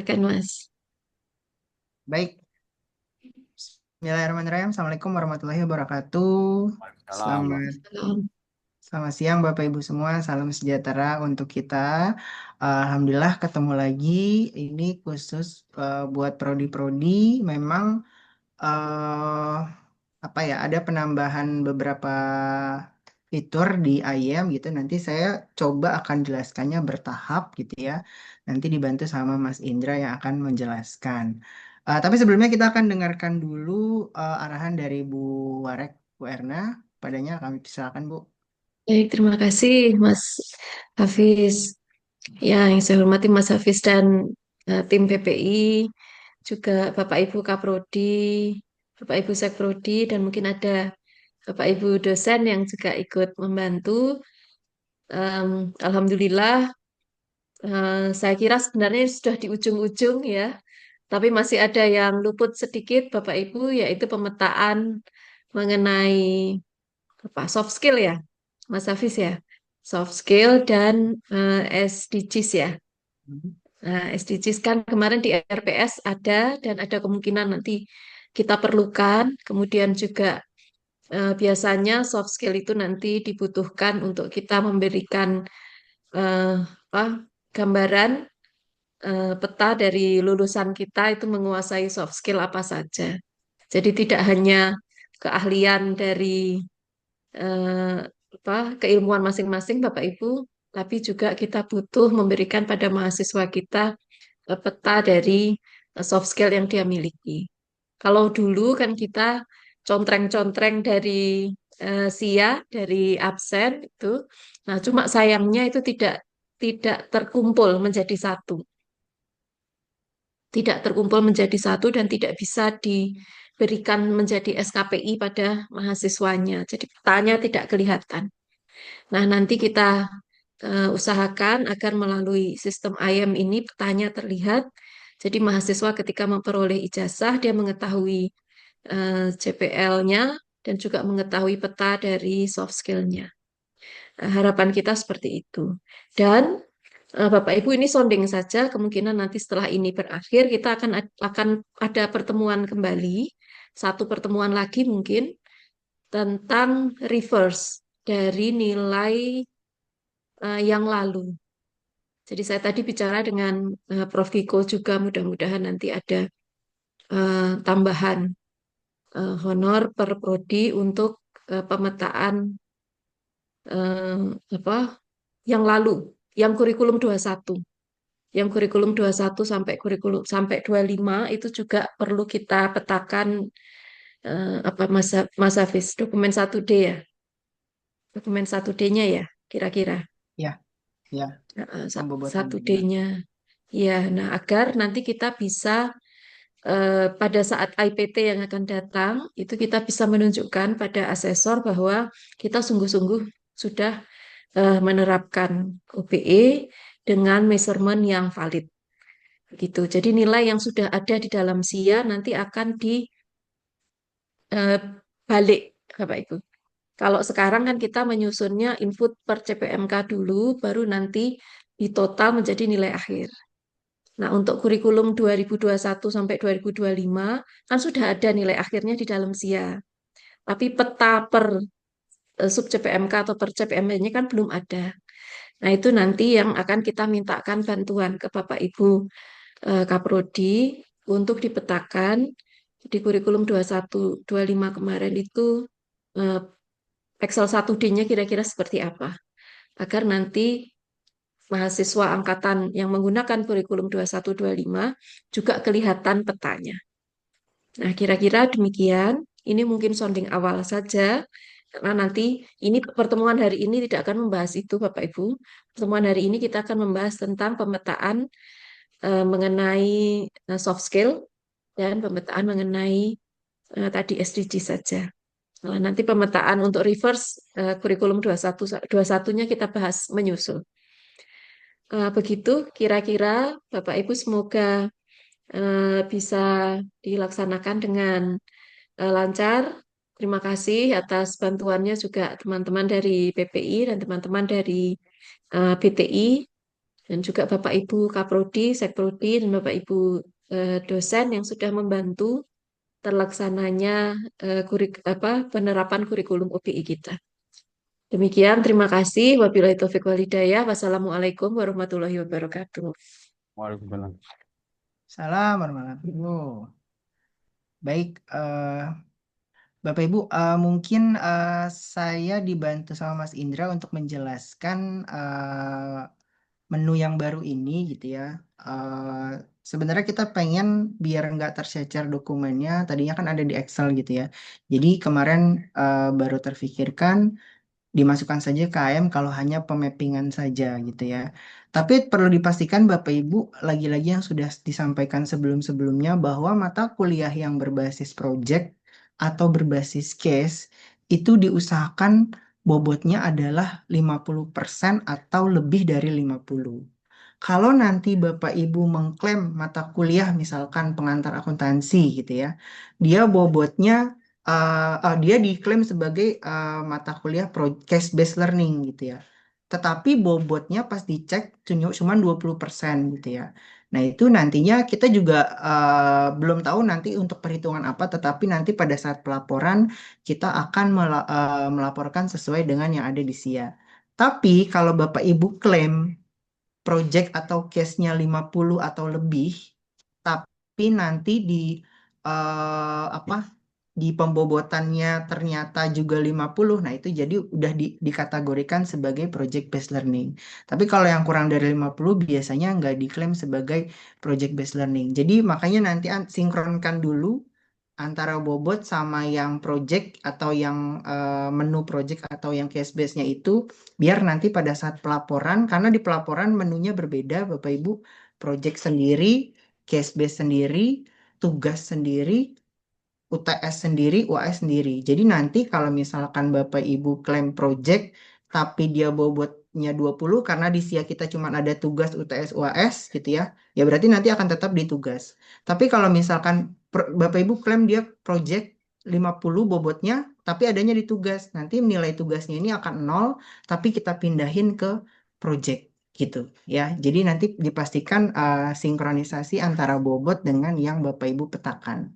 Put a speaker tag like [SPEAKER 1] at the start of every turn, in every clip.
[SPEAKER 1] Silakan, Mas.
[SPEAKER 2] Baik, Bismillahirrahmanirrahim. Assalamualaikum warahmatullahi wabarakatuh.
[SPEAKER 3] Salam.
[SPEAKER 2] Selamat,
[SPEAKER 1] Salam.
[SPEAKER 2] selamat siang Bapak Ibu semua. Salam sejahtera untuk kita. Alhamdulillah ketemu lagi. Ini khusus buat prodi-prodi. Memang eh apa ya? Ada penambahan beberapa fitur di IM gitu. Nanti saya coba akan jelaskannya bertahap gitu ya. Nanti dibantu sama Mas Indra yang akan menjelaskan. Tapi sebelumnya kita akan dengarkan dulu arahan dari Bu Warek, Bu Erna. Padanya kami silakan Bu.
[SPEAKER 1] Baik, terima kasih, Mas Hafiz. Ya, yang saya hormati Mas Hafiz dan tim PPI, juga Bapak Ibu Kaprodi, Bapak Ibu Sekprodi, dan mungkin ada Bapak Ibu dosen yang juga ikut membantu. Alhamdulillah, saya kira sebenarnya sudah di ujung-ujung ya, tapi masih ada yang luput sedikit, Bapak Ibu, yaitu pemetaan mengenai apa soft skill ya, Mas Hafiz ya, soft skill dan SDGs ya. Nah, SDGs kan kemarin di RPS ada dan ada kemungkinan nanti kita perlukan. Kemudian juga biasanya soft skill itu nanti dibutuhkan untuk kita memberikan apa, gambaran peta dari lulusan kita itu menguasai soft skill apa saja. Jadi tidak hanya keahlian dari eh, keilmuan masing-masing Bapak Ibu, tapi juga kita butuh memberikan pada mahasiswa kita peta dari soft skill yang dia miliki. Kalau dulu kan kita contreng-contreng dari SIA, dari absen itu, nah cuma sayangnya itu tidak terkumpul menjadi satu, tidak terkumpul menjadi satu dan tidak bisa diberikan menjadi SKPI pada mahasiswanya. Jadi petanya tidak kelihatan. Nah, nanti kita usahakan agar melalui sistem IM ini petanya terlihat. Jadi mahasiswa ketika memperoleh ijazah, dia mengetahui CPL-nya dan juga mengetahui peta dari soft skill-nya. Harapan kita seperti itu. Dan Bapak Ibu ini sounding saja, kemungkinan nanti setelah ini berakhir kita akan ada pertemuan kembali, satu pertemuan lagi mungkin tentang reverse dari nilai yang lalu. Jadi saya tadi bicara dengan Prof. Kiko juga mudah-mudahan nanti ada tambahan honor per prodi untuk pemetaan eh, apa yang lalu, yang kurikulum 21. Yang kurikulum 21 sampai kurikulum sampai 25 itu juga perlu kita petakan apa Mas Hafiz, dokumen 1D ya. Dokumen 1D-nya ya, kira-kira.
[SPEAKER 2] Ya, ya,
[SPEAKER 1] Satu
[SPEAKER 2] pembobotannya.
[SPEAKER 1] D-nya. Ya, nah agar nanti kita bisa pada saat IPT yang akan datang, itu kita bisa menunjukkan pada asesor bahwa kita sungguh-sungguh sudah menerapkan OBE dengan measurement yang valid. Gitu. Jadi nilai yang sudah ada di dalam SIA nanti akan dibalik, Bapak Ibu. Kalau sekarang kan kita menyusunnya input per CPMK dulu, baru nanti di total menjadi nilai akhir. Nah, untuk kurikulum 2021 sampai 2025 kan sudah ada nilai akhirnya di dalam SIA. Tapi peta per sub CPMK atau per CPM-nya kan belum ada. Nah, itu nanti yang akan kita mintakan bantuan ke Bapak Ibu Kaprodi untuk dipetakan di kurikulum 21 25 kemarin itu eh, Excel 1D-nya kira-kira seperti apa. Agar nanti mahasiswa angkatan yang menggunakan kurikulum 21-25 juga kelihatan petanya. Nah, kira-kira demikian. Ini mungkin sounding awal saja, karena nanti ini pertemuan hari ini tidak akan membahas itu, Bapak Ibu. Pertemuan hari ini kita akan membahas tentang pemetaan mengenai soft skill dan pemetaan mengenai tadi SDG saja. Nah, nanti pemetaan untuk reverse kurikulum 21 21-nya kita bahas menyusul. Begitu kira-kira Bapak Ibu semoga bisa dilaksanakan dengan lancar. Terima kasih atas bantuannya juga teman-teman dari PPI dan teman-teman dari BTI. dan juga Bapak Ibu Kaprodi, Sekprodi, dan Bapak Ibu dosen yang sudah membantu terlaksananya penerapan kurikulum UPI kita. Demikian, terima kasih. Wabillahi taufiq walhidayah. Wassalamualaikum warahmatullahi wabarakatuh.
[SPEAKER 3] Waalaikumsalam.
[SPEAKER 2] Salam warahmatullahi wabarakatuh. Baik, Bapak Ibu, mungkin saya dibantu sama Mas Indra untuk menjelaskan menu yang baru ini gitu ya. Eh, Sebenarnya kita pengen biar nggak tercecer dokumennya, tadinya kan ada di Excel gitu ya. Jadi kemarin baru terfikirkan dimasukkan saja ke AM kalau hanya pemappingan saja gitu ya. Tapi perlu dipastikan Bapak Ibu lagi-lagi yang sudah disampaikan sebelum-sebelumnya bahwa mata kuliah yang berbasis project atau berbasis case itu diusahakan bobotnya adalah 50% atau lebih dari 50. Kalau nanti Bapak Ibu mengklaim mata kuliah misalkan pengantar akuntansi gitu ya, dia bobotnya dia diklaim sebagai mata kuliah case based learning gitu ya. Tetapi bobotnya pas dicek cuma 20% gitu ya. Nah, itu nantinya kita juga belum tahu nanti untuk perhitungan apa, tetapi nanti pada saat pelaporan kita akan melaporkan sesuai dengan yang ada di SIA. Tapi kalau Bapak Ibu klaim project atau case-nya 50 atau lebih, tapi nanti di apa di pembobotannya ternyata juga 50, nah itu jadi udah dikategorikan sebagai project based learning. Tapi kalau yang kurang dari 50 biasanya nggak diklaim sebagai project based learning. Jadi makanya nanti sinkronkan dulu antara bobot sama yang project atau yang menu project atau yang case base-nya itu biar nanti pada saat pelaporan karena di pelaporan menunya berbeda Bapak Ibu, project sendiri, case base sendiri, tugas sendiri, UTS sendiri, UAS sendiri. Jadi nanti kalau misalkan Bapak Ibu klaim project tapi dia bobotnya 20 karena di SIA kita cuma ada tugas UTS UAS gitu ya. Ya berarti nanti akan tetap di tugas. Tapi kalau misalkan Bapak Ibu klaim dia project 50 bobotnya tapi adanya di tugas. Nanti nilai tugasnya ini akan nol tapi kita pindahin ke project gitu ya. Jadi nanti dipastikan sinkronisasi antara bobot dengan yang Bapak Ibu petakan.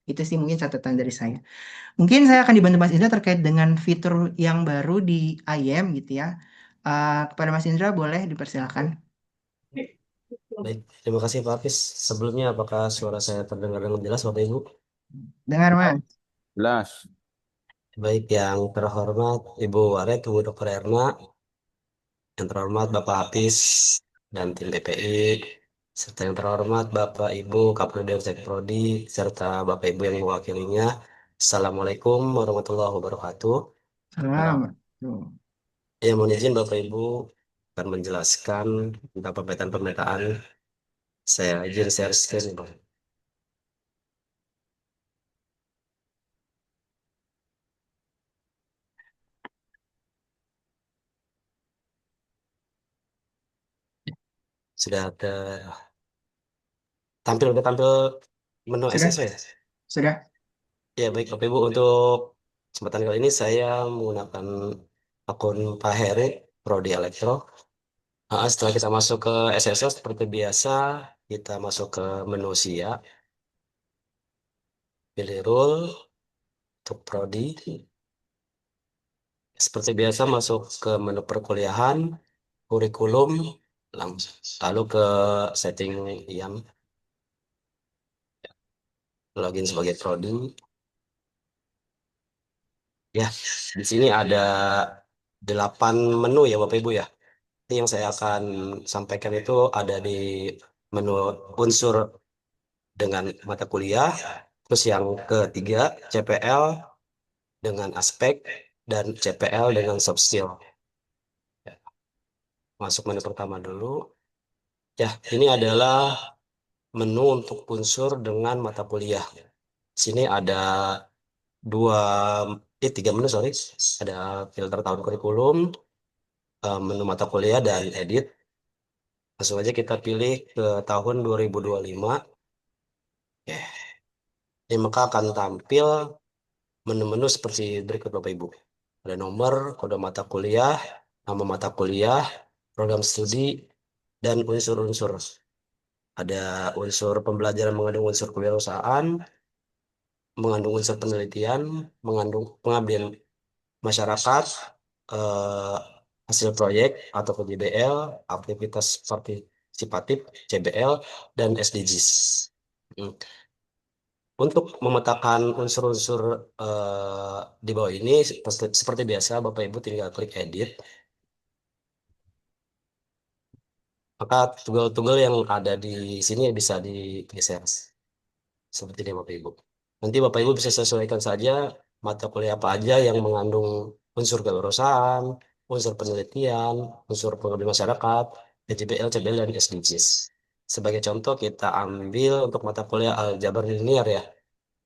[SPEAKER 2] Itu sih mungkin catatan dari saya. Mungkin saya akan dibantu Mas Indra terkait dengan fitur yang baru di IM gitu ya. Kepada Mas Indra boleh dipersilakan.
[SPEAKER 4] Baik, terima kasih Pak Hafiz. Sebelumnya, apakah suara saya terdengar dengan jelas, Bapak Ibu?
[SPEAKER 2] Dengar Mas.
[SPEAKER 3] Jelas.
[SPEAKER 4] Baik, yang terhormat Ibu Warek, Ibu Dr. Erna, yang terhormat Bapak Hafiz dan tim PPI, serta yang terhormat Bapak Ibu Kapolda Prodi, serta Bapak Ibu yang mewakilinya. Assalamualaikum warahmatullahi wabarakatuh.
[SPEAKER 2] Selamat. Tuh.
[SPEAKER 4] Ya, mohon izin Bapak Ibu akan menjelaskan tentang pemetaan. Saya izin share screen, Bang. Sudah ada udah tampil menu
[SPEAKER 2] Sudah?
[SPEAKER 4] SSW ya?
[SPEAKER 2] Sudah?
[SPEAKER 4] Ya baik Bapak Ibu, untuk kesempatan kali ini saya menggunakan akun Pak Heri Prodi Elektro. Setelah kita masuk ke SSO seperti biasa, kita masuk ke menu SIA, pilih role untuk Prodi. Seperti biasa masuk ke menu perkuliahan, kurikulum, lalu ke setting IAM, login sebagai Prodi. Ya, di sini ada 8 menu ya Bapak Ibu ya. Ini yang saya akan sampaikan itu ada di menu unsur dengan mata kuliah, terus yang ketiga CPL dengan aspek, dan CPL dengan soft skill. Ya, masuk menu pertama dulu. Ya, ini adalah menu untuk unsur dengan mata kuliah. Sini ada dua, tiga menu sorry. Ada filter tahun kurikulum, menu mata kuliah, dan edit. Langsung aja kita pilih ke tahun 2025. Oke. Ini maka akan tampil menu-menu seperti berikut Bapak Ibu. Ada nomor, kode mata kuliah, nama mata kuliah, program studi, dan unsur-unsur. Ada unsur pembelajaran mengandung unsur kewirausahaan, mengandung unsur penelitian, mengandung pengabdian masyarakat, eh, hasil proyek atau JBL, aktivitas partisipatif CBL, dan SDGs. Hmm. Untuk memetakan unsur-unsur di bawah ini, seperti biasa, Bapak Ibu tinggal klik edit, maka tugal-tugal yang ada di sini bisa digeser seperti ini Bapak Ibu. Nanti Bapak Ibu bisa sesuaikan saja mata kuliah apa aja yang mengandung unsur kewirausahaan, unsur penelitian, unsur pengabdian masyarakat, PJBL, CBL, dan SDGs. Sebagai contoh kita ambil untuk mata kuliah aljabar linear ya.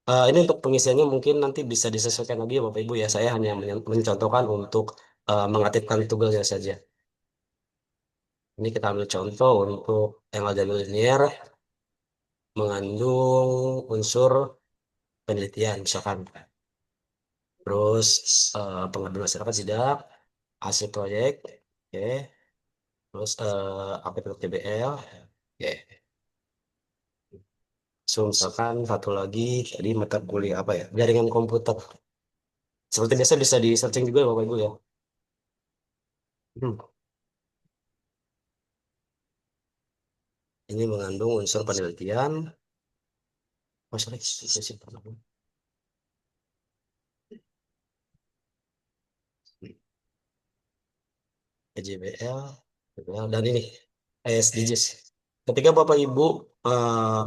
[SPEAKER 4] Ini untuk pengisiannya mungkin nanti bisa disesuaikan lagi ya Bapak Ibu ya. Saya hanya mencontohkan untuk mengaktifkan tugasnya saja. Ini kita ambil contoh untuk yang aljabar linear mengandung unsur penelitian misalkan. Terus pengabdian masyarakat sidak, hasil proyek, oke. Terus aplikasi TBL, oke. So, misalkan satu lagi tadi mata kuliah apa ya? Jaringan komputer. Seperti biasa bisa di searching juga ya Bapak Ibu ya. Hmm. Ini mengandung unsur penelitian. Oh, sorry, EJBL, dan ini SDGs. Ketika Bapak Ibu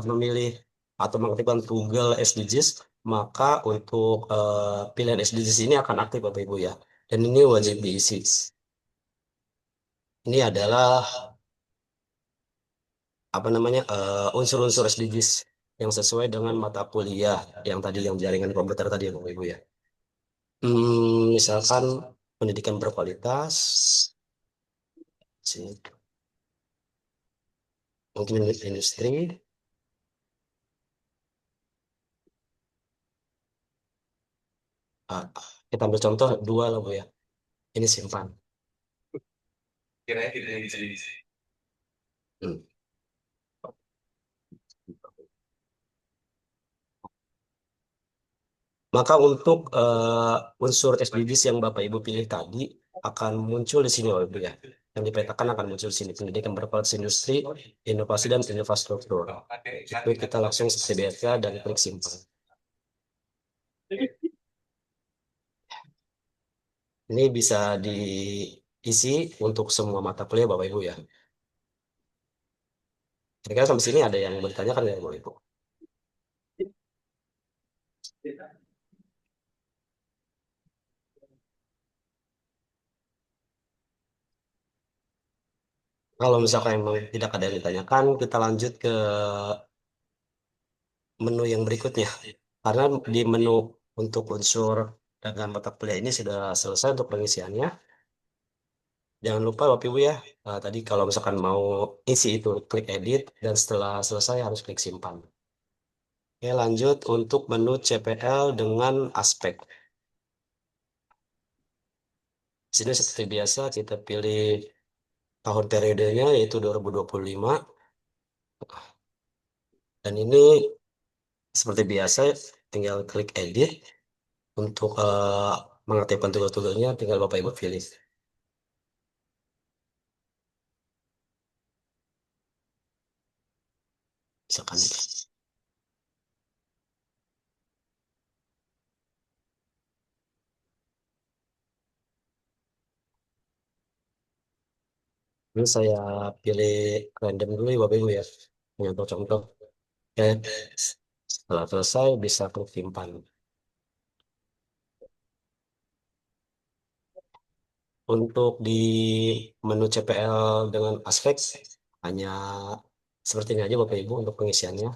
[SPEAKER 4] memilih atau mengaktifkan Google SDGs, maka untuk pilihan SDGs ini akan aktif Bapak Ibu ya. Dan ini wajib diisi. Ini adalah apa namanya unsur-unsur SDGs yang sesuai dengan mata kuliah yang tadi yang jaringan komputer tadi ya Bapak Ibu ya. Misalkan pendidikan berkualitas, sini, mungkin industri, ah, kita ambil contoh dua lah Bu ya. Ini simpan. Hmm. Maka untuk unsur SDGs yang Bapak Ibu pilih tadi akan muncul di sini Bapak Ibu ya. Yang dipetakan akan muncul di sini pendidikan berkualitas industri, inovasi dan infrastruktur. Itu kita langsung seperti biasa dan klik simpan. Ini bisa diisi untuk semua mata kuliah Bapak Ibu ya. Kira-kira sampai sini ada yang bertanya kan ya Bapak Ibu? Kalau misalkan memang tidak ada yang ditanyakan, kita lanjut ke menu yang berikutnya. Karena di menu untuk unsur dan mata kuliah ini sudah selesai untuk pengisiannya. Jangan lupa Bapak Ibu ya, tadi kalau misalkan mau isi itu klik edit dan setelah selesai harus klik simpan. Oke, lanjut untuk menu CPL dengan aspek. Di sini seperti biasa kita pilih tahun periodenya yaitu 2025. Dan ini seperti biasa tinggal klik edit untuk mengaktifkan tugas-tugasnya tinggal Bapak Ibu pilih. Misalkan ini saya pilih random dulu ya Bapak Ibu ya. Contoh-contoh. Oke, setelah selesai bisa klik simpan. Untuk di menu CPL dengan aspek hanya seperti ini aja Bapak Ibu untuk pengisiannya.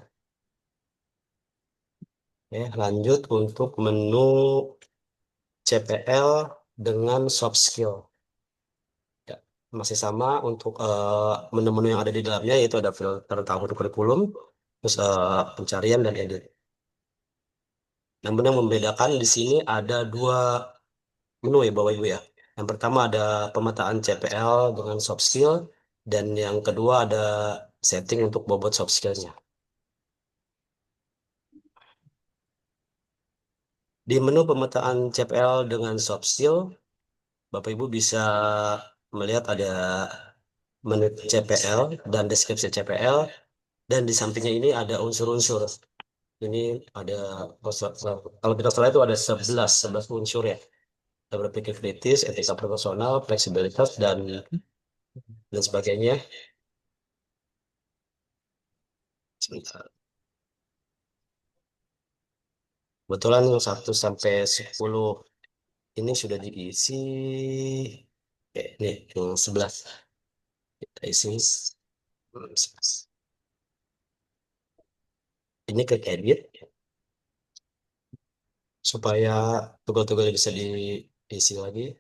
[SPEAKER 4] Oke, lanjut untuk menu CPL dengan soft skill. Ya, masih sama untuk menu-menu yang ada di dalamnya yaitu ada filter tahun kurikulum, terus pencarian dan edit. Namun yang membedakan di sini ada dua menu ya Bapak Ibu ya. Yang pertama ada pemetaan CPL dengan soft skill, Dan yang kedua ada setting untuk bobot soft skillnya. Di menu pemetaan CPL dengan soft skill, Bapak Ibu bisa melihat ada menu CPL dan deskripsi CPL, dan di sampingnya ini ada unsur-unsur. Ini ada, kalau tidak salah itu ada 11 unsur ya. Ada berpikir kritis, etika profesional, fleksibilitas, dan sebagainya. Sebentar. Kebetulan yang 1 sampai 10 ini sudah diisi. Oke, nih yang 11 kita isi. Ini klik edit supaya tugas-tugasnya bisa diisi lagi.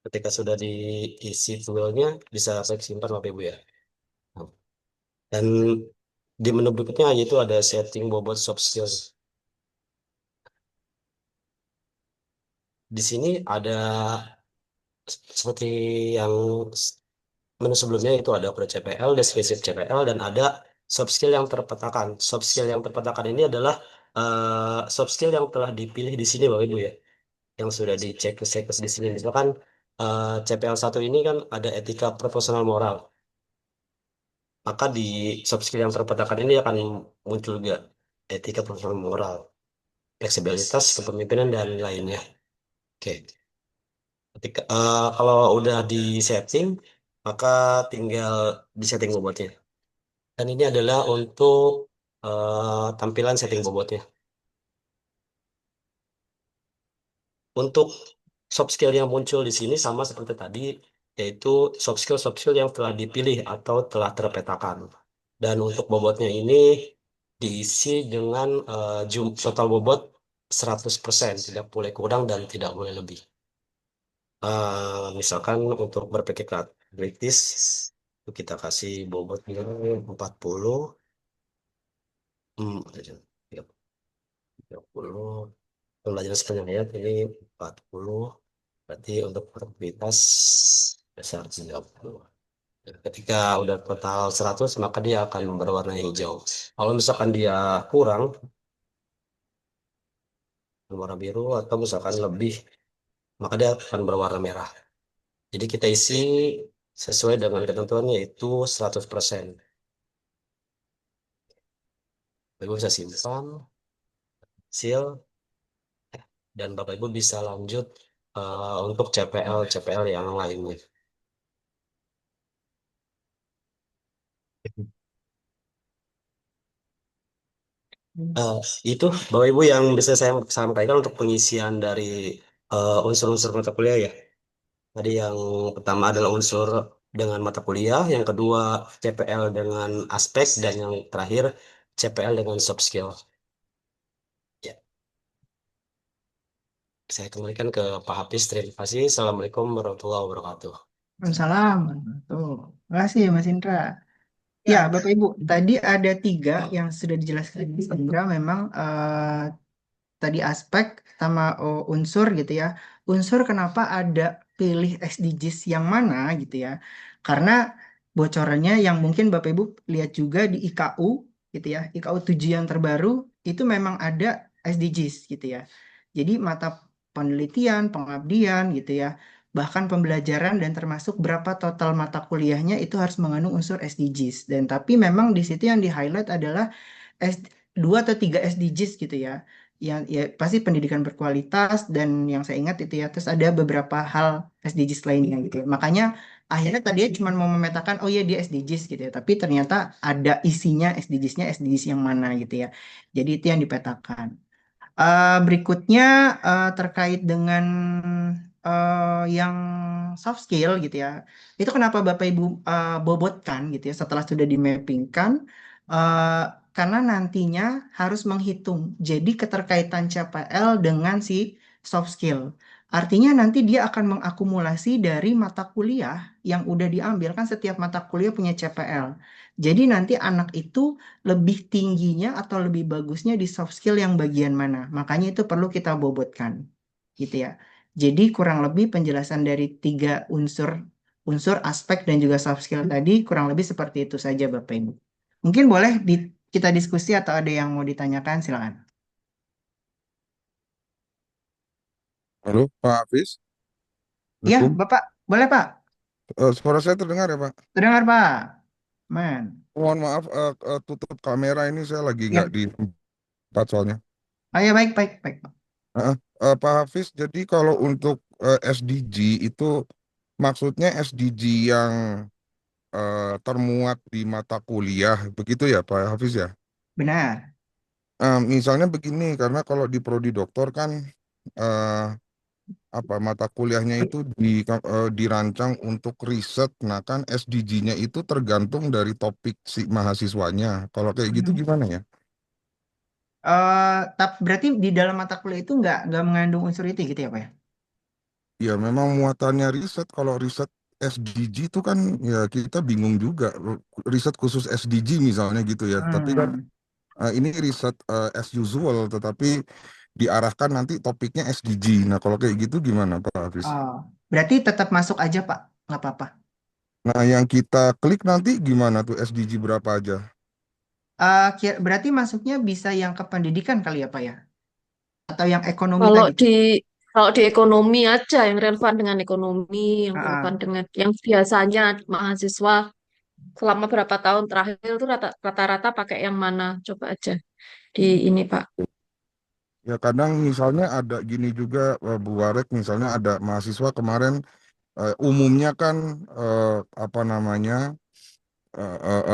[SPEAKER 4] Ketika sudah diisi tugasnya, bisa klik simpan Bapak Ibu ya. Nah, dan di menu berikutnya yaitu ada setting bobot soft skills. Di sini ada seperti yang menu sebelumnya, itu ada pro CPL, deskripsi CPL, dan ada soft skill yang terpetakan. Soft skill yang terpetakan ini adalah soft skill yang telah dipilih di sini Bapak Ibu ya, yang sudah dicek di sini. Misalkan CPL 1 ini kan ada etika profesional moral. Maka di soft skill yang terpetakan ini akan muncul juga etika profesional moral, fleksibilitas, kepemimpinan, dan lainnya. Oke. Kalau udah di setting, maka tinggal di setting bobotnya. Dan ini adalah untuk tampilan setting bobotnya. Untuk soft skill yang muncul di sini sama seperti tadi, yaitu soft skill yang telah dipilih atau telah terpetakan. Dan untuk bobotnya ini diisi dengan total bobot 100%, tidak boleh kurang dan tidak boleh lebih. Misalkan untuk berpikir kritis, itu kita kasih bobotnya 40, 30, pembelajaran sepanjang hayat ini 40, berarti untuk produktivitas besar 30. Ketika udah total 100, maka dia akan berwarna hijau. Kalau misalkan dia kurang, berwarna biru, atau misalkan lebih, maka dia akan berwarna merah. Jadi kita isi sesuai dengan ketentuan, yaitu 100%. Bapak bisa simpan, seal, dan Bapak Ibu bisa lanjut untuk CPL yang lainnya. Eh, itu Bapak Ibu yang bisa saya sampaikan untuk pengisian dari unsur-unsur mata kuliah ya. Tadi yang pertama adalah unsur dengan mata kuliah, yang kedua CPL dengan aspek, dan yang terakhir CPL dengan soft skill. Ya, saya kembalikan ke Pak Hafiz. Terima kasih. Assalamualaikum warahmatullahi wabarakatuh.
[SPEAKER 2] Salam. Tuh. Terima kasih Mas Indra. Ya, Bapak Ibu, tadi ada 3 yang sudah dijelaskan Mas Indra. Memang tadi aspek sama unsur gitu ya. Unsur kenapa ada pilih SDGs yang mana gitu ya. Karena bocorannya yang mungkin Bapak Ibu lihat juga di IKU gitu ya. IKU 7 yang terbaru itu memang ada SDGs gitu ya. Jadi mata penelitian, pengabdian gitu ya. Bahkan pembelajaran dan termasuk berapa total mata kuliahnya itu harus mengandung unsur SDGs. Dan tapi memang di situ yang di-highlight adalah S 2 atau 3 SDGs gitu ya, yang ya pasti pendidikan berkualitas, dan yang saya ingat itu ya, terus ada beberapa hal SDGs lainnya gitu ya. Makanya akhirnya tadi cuma mau memetakan oh ya dia SDGs gitu ya, tapi ternyata ada isinya SDGs-nya SDGs yang mana gitu ya. Jadi itu yang dipetakan. Berikutnya terkait dengan yang soft skill gitu ya. Itu kenapa Bapak Ibu bobotkan gitu ya setelah sudah dimappingkan, eh, karena nantinya harus menghitung. Jadi keterkaitan CPL dengan si soft skill. Artinya nanti dia akan mengakumulasi dari mata kuliah yang udah diambil, kan setiap mata kuliah punya CPL. Jadi nanti anak itu lebih tingginya atau lebih bagusnya di soft skill yang bagian mana. Makanya itu perlu kita bobotkan, gitu ya. Jadi kurang lebih penjelasan dari tiga unsur aspek dan juga soft skill tadi kurang lebih seperti itu saja Bapak Ibu. Mungkin boleh kita diskusi atau ada yang mau ditanyakan, silakan.
[SPEAKER 5] Halo, Pak Hafiz.
[SPEAKER 2] Iya,
[SPEAKER 5] Assalamualaikum.
[SPEAKER 2] Bapak, boleh Pak?
[SPEAKER 5] Suara saya terdengar ya, Pak?
[SPEAKER 2] Terdengar Pak? Man.
[SPEAKER 5] Mohon maaf, tutup kamera ini saya lagi nggak
[SPEAKER 2] Ya.
[SPEAKER 5] di tempat soalnya.
[SPEAKER 2] Oh ya, baik, baik, baik.
[SPEAKER 5] Heeh. Pak Hafiz, jadi kalau untuk SDG itu maksudnya SDG yang termuat di mata kuliah, begitu ya, Pak Hafiz ya?
[SPEAKER 2] Benar.
[SPEAKER 5] Misalnya begini, karena kalau di prodi doktor kan eh, apa mata kuliahnya itu dirancang untuk riset. Nah kan SDG-nya itu tergantung dari topik si mahasiswanya. Kalau kayak gitu
[SPEAKER 2] Hmm.
[SPEAKER 5] gimana ya?
[SPEAKER 2] Tapi berarti di dalam mata kuliah itu nggak mengandung unsur itu gitu ya Pak ya?
[SPEAKER 5] Ya memang muatannya riset. Kalau riset SDG itu kan ya kita bingung juga. Riset khusus SDG misalnya gitu ya. Tapi kan
[SPEAKER 2] Hmm.
[SPEAKER 5] ini riset as usual, tetapi diarahkan nanti topiknya SDG. Nah kalau kayak gitu gimana Pak Hafiz?
[SPEAKER 2] Oh, berarti tetap masuk aja Pak, nggak apa-apa.
[SPEAKER 5] Nah yang kita klik nanti gimana tuh SDG berapa aja?
[SPEAKER 2] Berarti masuknya bisa yang ke pendidikan kali ya Pak ya? Atau yang ekonomi
[SPEAKER 1] Kalau
[SPEAKER 2] tadi?
[SPEAKER 1] di kalau di ekonomi aja yang relevan dengan ekonomi, yang
[SPEAKER 2] Ah,
[SPEAKER 1] relevan
[SPEAKER 2] ah.
[SPEAKER 1] dengan yang biasanya mahasiswa selama berapa tahun terakhir itu rata-rata pakai yang mana? Coba aja di ini Pak.
[SPEAKER 5] Ya kadang misalnya ada gini juga Bu Warek, misalnya ada mahasiswa kemarin umumnya kan apa namanya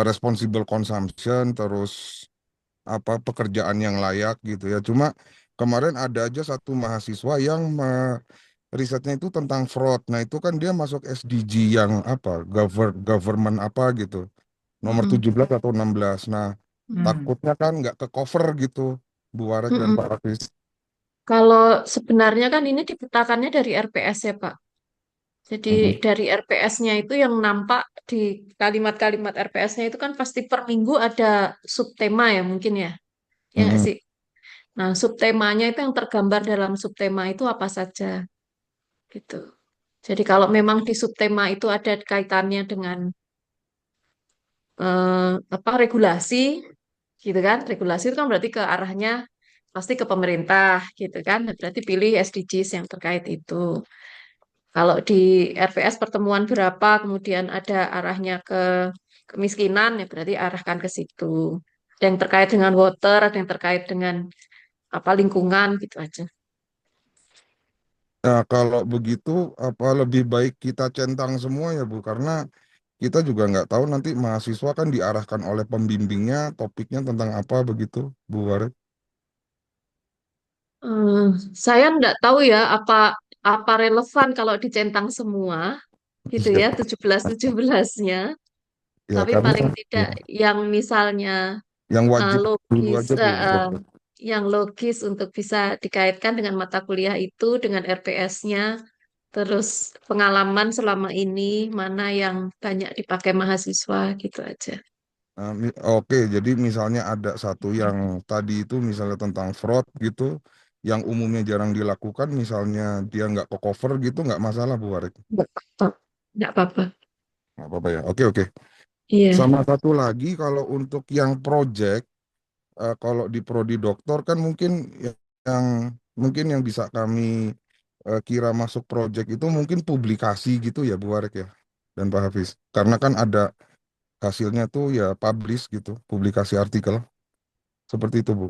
[SPEAKER 5] responsible consumption, terus apa pekerjaan yang layak gitu ya. Cuma kemarin ada aja satu mahasiswa yang risetnya itu tentang fraud. Nah itu kan dia masuk SDG yang apa government apa gitu, nomor
[SPEAKER 1] Mm-mm.
[SPEAKER 5] 17 atau 16. Nah
[SPEAKER 2] Hmm.
[SPEAKER 5] takutnya kan nggak ke cover gitu Bu Warek dan
[SPEAKER 1] Mm-mm.
[SPEAKER 5] Pak Hafiz.
[SPEAKER 1] Kalau sebenarnya kan ini dipetakannya dari RPS ya Pak. Jadi
[SPEAKER 5] Mhm.
[SPEAKER 1] dari RPS-nya itu yang nampak di kalimat-kalimat RPS-nya itu kan pasti per minggu ada subtema ya mungkin ya. Ya nggak
[SPEAKER 5] Mhm.
[SPEAKER 1] sih? Nah, subtemanya itu yang tergambar dalam subtema itu apa saja gitu. Jadi kalau memang di subtema itu ada kaitannya dengan apa regulasi gitu kan. Regulasi itu kan berarti ke arahnya pasti ke pemerintah gitu kan. Berarti pilih SDGs yang terkait itu. Kalau di RPS pertemuan berapa, kemudian ada arahnya ke kemiskinan, ya berarti arahkan ke situ. Ada yang terkait dengan water, ada yang terkait dengan apa lingkungan gitu aja.
[SPEAKER 5] Nah, kalau begitu apa lebih baik kita centang semua ya Bu, karena kita juga nggak tahu nanti mahasiswa kan diarahkan oleh pembimbingnya topiknya tentang apa begitu Bu Warek.
[SPEAKER 1] Eh, saya nggak tahu ya apa apa relevan kalau dicentang semua gitu ya
[SPEAKER 5] Ya,
[SPEAKER 1] 17-17-nya.
[SPEAKER 5] ya
[SPEAKER 1] Tapi
[SPEAKER 5] karena
[SPEAKER 1] paling tidak
[SPEAKER 5] ya,
[SPEAKER 1] yang misalnya
[SPEAKER 5] yang wajib dulu
[SPEAKER 1] logis
[SPEAKER 5] aja Bu.
[SPEAKER 1] yang logis untuk bisa dikaitkan dengan mata kuliah itu dengan RPS-nya, terus pengalaman selama ini mana yang banyak dipakai mahasiswa gitu aja.
[SPEAKER 5] Oke, jadi misalnya ada satu yang tadi itu misalnya tentang fraud gitu, yang umumnya jarang dilakukan, misalnya dia nggak ke cover gitu, nggak masalah Bu Warek.
[SPEAKER 1] Nggak apa-apa. Nggak apa-apa.
[SPEAKER 5] Nggak apa-apa ya. Oke, oke.
[SPEAKER 1] Iya.
[SPEAKER 5] Sama satu lagi kalau untuk yang project, kalau di prodi doktor kan mungkin yang yang bisa kami kira masuk project itu mungkin publikasi gitu ya Bu Warek ya dan Pak Hafiz. Karena kan ada hasilnya tuh ya publish gitu, publikasi artikel seperti itu Bu.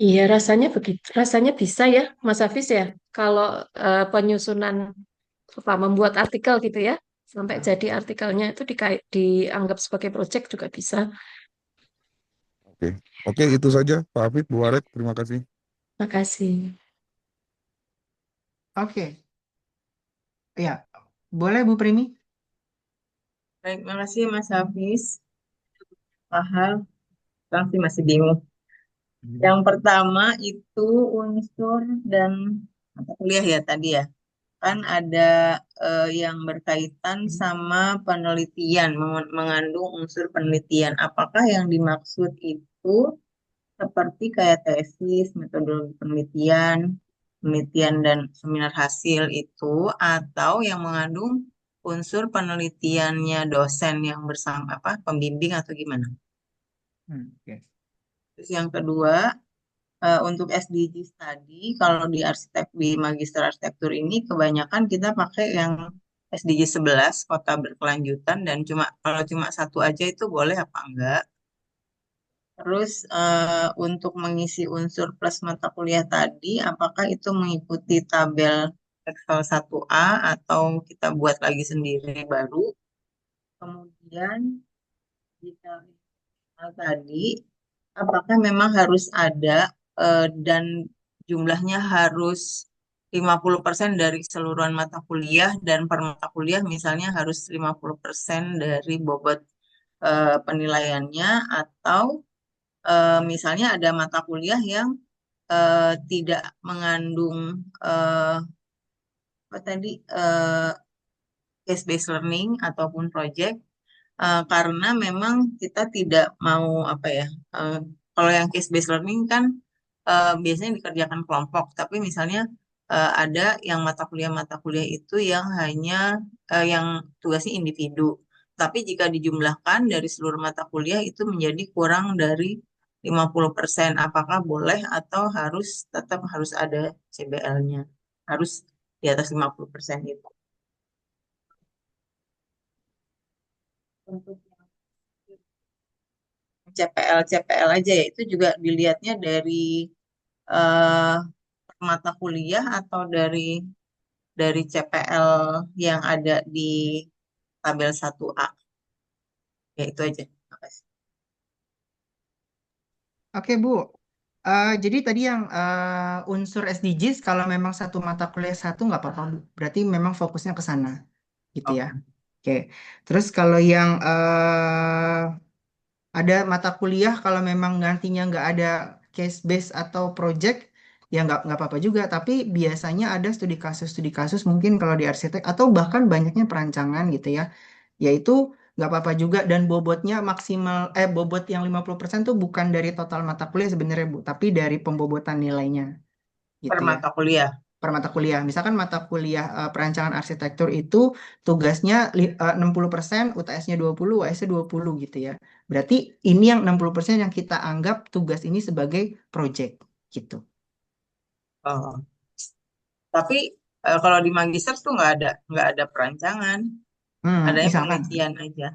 [SPEAKER 1] Iya, rasanya begitu. Rasanya bisa ya, Mas Hafiz ya. Kalau penyusunan apa membuat artikel gitu ya, sampai jadi artikelnya itu dianggap sebagai proyek juga bisa.
[SPEAKER 5] Oke, oke itu saja Pak Hafiz, Bu Warek, terima kasih.
[SPEAKER 1] Makasih.
[SPEAKER 2] Oke, ya. Boleh Bu Primi?
[SPEAKER 6] Baik, makasih Mas Hafiz. Paham, Bang sih masih bingung. Yang pertama itu unsur dan mata kuliah ya tadi ya. Kan ada yang berkaitan sama penelitian, mengandung unsur penelitian. Apakah yang dimaksud itu seperti kayak tesis, metodologi penelitian, penelitian dan seminar hasil itu, atau yang mengandung unsur penelitiannya dosen yang bersama apa pembimbing atau gimana?
[SPEAKER 2] Oke.
[SPEAKER 6] Terus yang kedua, untuk SDGs tadi, kalau di Magister Arsitektur ini kebanyakan kita pakai yang SDG 11 kota berkelanjutan dan kalau cuma satu aja itu boleh apa enggak? Terus untuk mengisi unsur plus mata kuliah tadi, apakah itu mengikuti tabel Excel 1A atau kita buat lagi sendiri baru? Kemudian jika tadi, apakah memang harus ada dan jumlahnya harus 50% dari keseluruhan mata kuliah dan per mata kuliah misalnya harus 50% dari bobot penilaiannya atau misalnya ada mata kuliah yang tidak mengandung eh, apa tadi case based learning ataupun project karena memang kita tidak mau apa ya kalau yang case based learning kan biasanya dikerjakan kelompok tapi misalnya ada yang mata kuliah itu yang hanya yang tugasnya individu tapi jika dijumlahkan dari seluruh mata kuliah itu menjadi kurang dari 50%. Apakah boleh atau tetap harus ada CBL-nya harus di atas 50% itu untuk CPL aja ya itu juga dilihatnya dari eh, mata kuliah atau dari CPL yang ada di tabel 1A. Ya itu aja. Makasih.
[SPEAKER 2] Oke, Bu. Jadi tadi yang unsur SDGs kalau memang satu mata kuliah satu nggak apa-apa, Bu. Berarti memang fokusnya ke sana, gitu ya.
[SPEAKER 6] Oke.
[SPEAKER 2] Oke. Terus kalau yang ada mata kuliah kalau memang nantinya nggak ada case base atau project, ya nggak apa-apa juga. Tapi biasanya ada studi kasus mungkin kalau di arsitek atau bahkan banyaknya perancangan gitu ya. Yaitu nggak apa-apa juga dan bobotnya maksimal bobot yang 50% tuh bukan dari total mata kuliah sebenarnya Bu, tapi dari pembobotan nilainya
[SPEAKER 6] Per
[SPEAKER 2] gitu ya.
[SPEAKER 6] mata kuliah.
[SPEAKER 2] Per mata kuliah. Misalkan mata kuliah perancangan arsitektur itu tugasnya 60%, UTS-nya 20, UAS-nya 20 gitu ya. Berarti ini yang 60% yang kita anggap tugas ini sebagai project gitu.
[SPEAKER 6] Oh. Tapi kalau di magister tuh nggak ada perancangan, adanya
[SPEAKER 2] Misalkan
[SPEAKER 6] penelitian aja.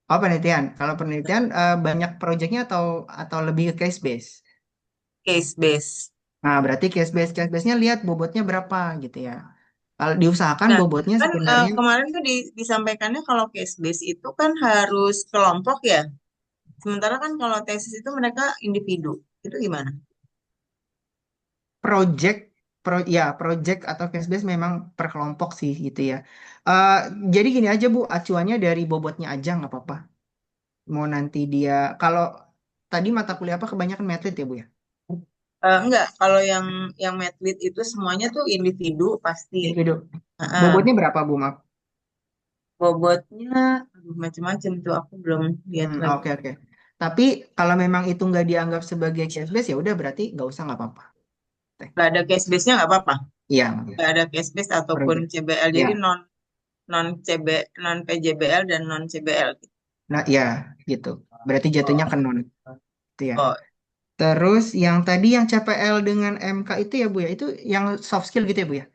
[SPEAKER 2] penelitian. Kalau penelitian banyak projectnya atau lebih ke case base.
[SPEAKER 6] Case base.
[SPEAKER 2] Nah, berarti case base-nya lihat bobotnya berapa gitu ya. Kalau diusahakan
[SPEAKER 6] Nah,
[SPEAKER 2] bobotnya
[SPEAKER 6] kan
[SPEAKER 2] sebenarnya
[SPEAKER 6] kemarin tuh disampaikannya kalau case base itu kan harus kelompok ya. Sementara kan kalau tesis itu mereka individu. Itu gimana?
[SPEAKER 2] project project atau case base memang per kelompok sih gitu ya. Eh, jadi gini aja Bu, acuannya dari bobotnya aja nggak apa-apa. Mau nanti dia kalau tadi mata kuliah apa kebanyakan medlit ya Bu ya?
[SPEAKER 6] Enggak, kalau yang medlit itu semuanya tuh individu pasti.
[SPEAKER 2] Individu.
[SPEAKER 6] Heeh.
[SPEAKER 2] Bobotnya berapa Bu, maaf?
[SPEAKER 6] Bobotnya aduh, macam-macam tuh aku belum lihat lagi.
[SPEAKER 2] Oke oke. Tapi kalau memang itu nggak dianggap sebagai case base ya udah berarti nggak apa-apa. Teh.
[SPEAKER 6] Nggak ada case base-nya nggak apa-apa.
[SPEAKER 2] Iya,
[SPEAKER 6] Nggak ada case base ataupun
[SPEAKER 2] project.
[SPEAKER 6] CBL. Jadi
[SPEAKER 2] Ya.
[SPEAKER 6] non CB non PJBL dan non CBL.
[SPEAKER 2] Nah, ya gitu. Berarti jatuhnya ke non itu ya.
[SPEAKER 6] Oh,
[SPEAKER 2] Terus yang tadi yang CPL dengan MK itu ya Bu ya, itu yang soft skill gitu ya Bu ya?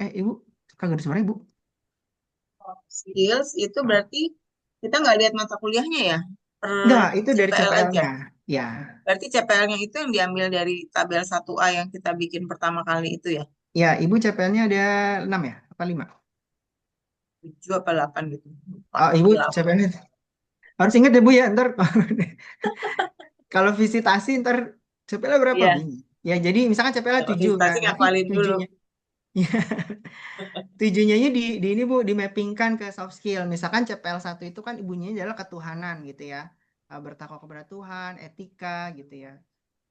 [SPEAKER 2] Ibu, kagak ada suara Ibu.
[SPEAKER 6] skills itu berarti kita nggak lihat mata kuliahnya ya per
[SPEAKER 2] Enggak, itu dari
[SPEAKER 6] CPL aja.
[SPEAKER 2] CPL-nya. Ya,
[SPEAKER 6] Berarti CPL-nya itu yang diambil dari tabel 1A yang kita bikin pertama kali itu ya.
[SPEAKER 2] ya Ibu CPL-nya ada 6 ya? Apa 5?
[SPEAKER 6] 7 apa 8 gitu. Lupa.
[SPEAKER 2] Ibu
[SPEAKER 6] 8.
[SPEAKER 2] CPL-nya harus ingat ya Bu ya, ntar kalau visitasi ntar CPL berapa
[SPEAKER 6] Iya,
[SPEAKER 2] bingung. Ya, jadi misalkan CPL
[SPEAKER 6] kalau
[SPEAKER 2] 7,
[SPEAKER 6] visitasi
[SPEAKER 2] nah nanti
[SPEAKER 6] ngapalin dulu.
[SPEAKER 2] 7-nya. Tujuhnya di ini Bu, dimappingkan ke soft skill. Misalkan CPL 1 itu kan ibunya adalah ketuhanan gitu ya. Bertakwa kepada Tuhan, etika gitu ya.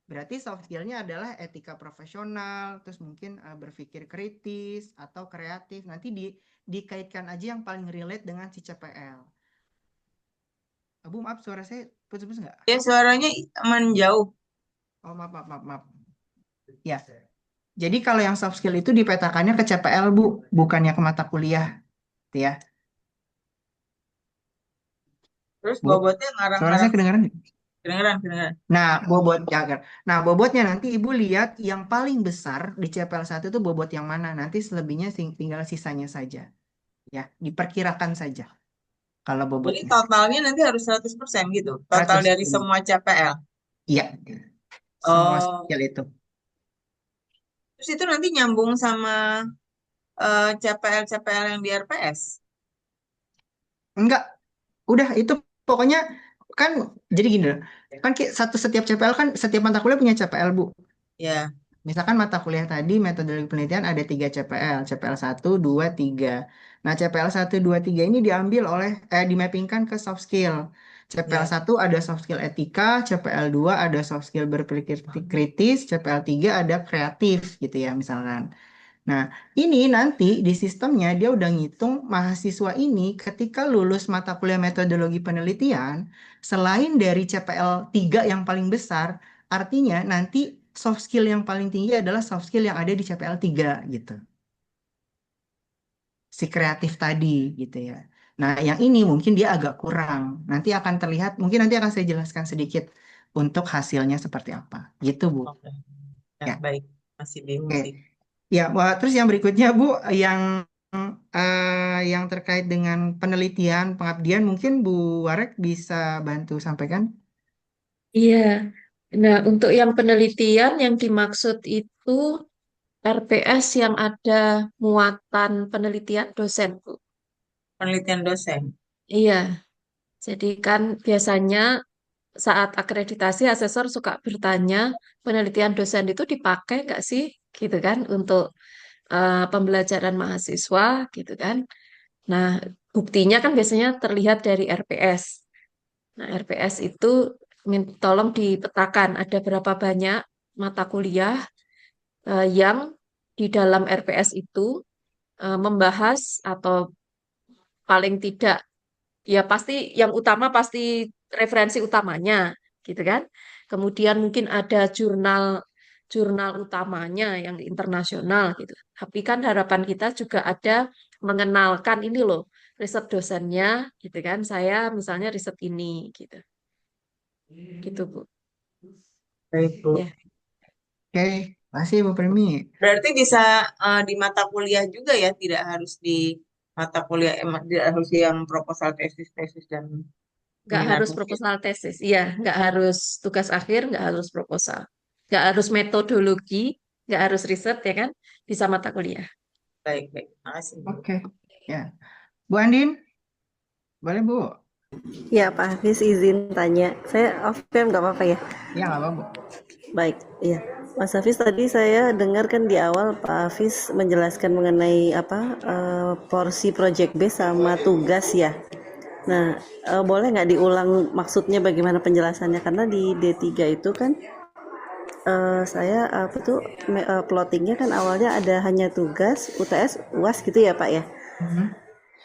[SPEAKER 2] Berarti soft skill-nya adalah etika profesional, terus mungkin berpikir kritis atau kreatif. Nanti dikaitkan aja yang paling relate dengan si CPL. Bu, maaf suara saya putus-putus nggak?
[SPEAKER 6] Ya, suaranya menjauh.
[SPEAKER 2] Oh, maaf. Ya. Jadi kalau yang soft skill itu dipetakannya ke CPL, Bu, bukannya ke mata kuliah. Gitu ya.
[SPEAKER 6] Terus
[SPEAKER 2] Bu,
[SPEAKER 6] bobotnya
[SPEAKER 2] suara saya
[SPEAKER 6] ngarang-ngarang.
[SPEAKER 2] kedengaran nggak?
[SPEAKER 6] Kedengeran.
[SPEAKER 2] Nah, bobotnya nanti Ibu lihat yang paling besar di CPL 1 itu bobot yang mana. Nanti selebihnya tinggal sisanya saja. Ya, diperkirakan saja kalau
[SPEAKER 6] Jadi
[SPEAKER 2] bobotnya.
[SPEAKER 6] totalnya nanti harus 100% gitu. Total
[SPEAKER 2] 100.
[SPEAKER 6] dari semua CPL.
[SPEAKER 2] Iya, semua
[SPEAKER 6] Oh,
[SPEAKER 2] skill itu.
[SPEAKER 6] terus itu nanti nyambung sama CPL-CPL yang di RPS.
[SPEAKER 2] Enggak, udah itu pokoknya kan jadi gini loh. Kan setiap CPL kan setiap mata kuliah punya CPL, Bu.
[SPEAKER 6] Ya,
[SPEAKER 2] Misalkan mata kuliah tadi metodologi penelitian ada 3 CPL, CPL 1, 2, 3. Nah, CPL 1, 2, 3 ini diambil dimappingkan ke soft skill. CPL
[SPEAKER 6] ya.
[SPEAKER 2] 1 ada soft skill etika, CPL 2 ada soft skill berpikir kritis, CPL 3 ada kreatif gitu ya misalkan. Nah, ini nanti di sistemnya dia udah ngitung mahasiswa ini ketika lulus mata kuliah metodologi penelitian, selain dari CPL 3 yang paling besar, artinya nanti soft skill yang paling tinggi adalah soft skill yang ada di CPL 3 gitu. Si kreatif tadi gitu ya. Nah, yang ini mungkin dia agak kurang. Nanti akan terlihat, mungkin nanti akan saya jelaskan sedikit untuk hasilnya seperti apa. Gitu, Bu.
[SPEAKER 6] Oke. Ya,
[SPEAKER 2] Ya,
[SPEAKER 6] baik. Masih bingung
[SPEAKER 2] oke.
[SPEAKER 6] sih.
[SPEAKER 2] Ya, terus yang berikutnya Bu, yang yang terkait dengan penelitian, pengabdian, mungkin Bu Warek bisa bantu sampaikan.
[SPEAKER 1] Iya. Nah, untuk yang penelitian yang dimaksud itu RPS yang ada muatan penelitian dosen, Bu.
[SPEAKER 6] Penelitian dosen.
[SPEAKER 1] Iya, jadi kan biasanya saat akreditasi asesor suka bertanya, penelitian dosen itu dipakai nggak sih? Gitu kan, untuk pembelajaran mahasiswa, gitu kan. Nah, buktinya kan biasanya terlihat dari RPS. Nah, RPS itu tolong dipetakan ada berapa banyak mata kuliah yang di dalam RPS itu membahas atau paling tidak ya pasti yang utama pasti referensi utamanya gitu kan. Kemudian mungkin ada jurnal jurnal utamanya yang internasional gitu. Tapi kan harapan kita juga ada mengenalkan ini loh riset dosennya gitu kan. Saya misalnya riset ini gitu. Gitu, Bu.
[SPEAKER 6] Baik, Bu.
[SPEAKER 1] Ya.
[SPEAKER 2] Oke, masih Bu Premi.
[SPEAKER 6] Berarti bisa di mata kuliah juga ya, tidak harus di mata kuliah, tidak harus yang proposal tesis dan
[SPEAKER 1] Nggak
[SPEAKER 6] seminar
[SPEAKER 1] harus
[SPEAKER 6] tesis.
[SPEAKER 1] proposal tesis, iya, nggak harus tugas akhir, nggak harus proposal, nggak harus metodologi, nggak harus riset ya kan, bisa mata kuliah.
[SPEAKER 6] Baik. Makasih, Bu.
[SPEAKER 2] Oke, ya. Bu Andin, boleh Bu?
[SPEAKER 7] Ya, Pak Hafiz izin tanya. Saya off cam nggak apa-apa ya?
[SPEAKER 2] Ya, nggak apa-apa, Bu.
[SPEAKER 7] Baik, iya. Mas Hafiz tadi saya dengar kan di awal Pak Hafiz menjelaskan mengenai porsi project base sama tugas ya. Nah, boleh nggak diulang maksudnya bagaimana penjelasannya? Karena di D3 itu kan saya plottingnya kan awalnya ada hanya tugas, UTS, UAS gitu ya Pak ya.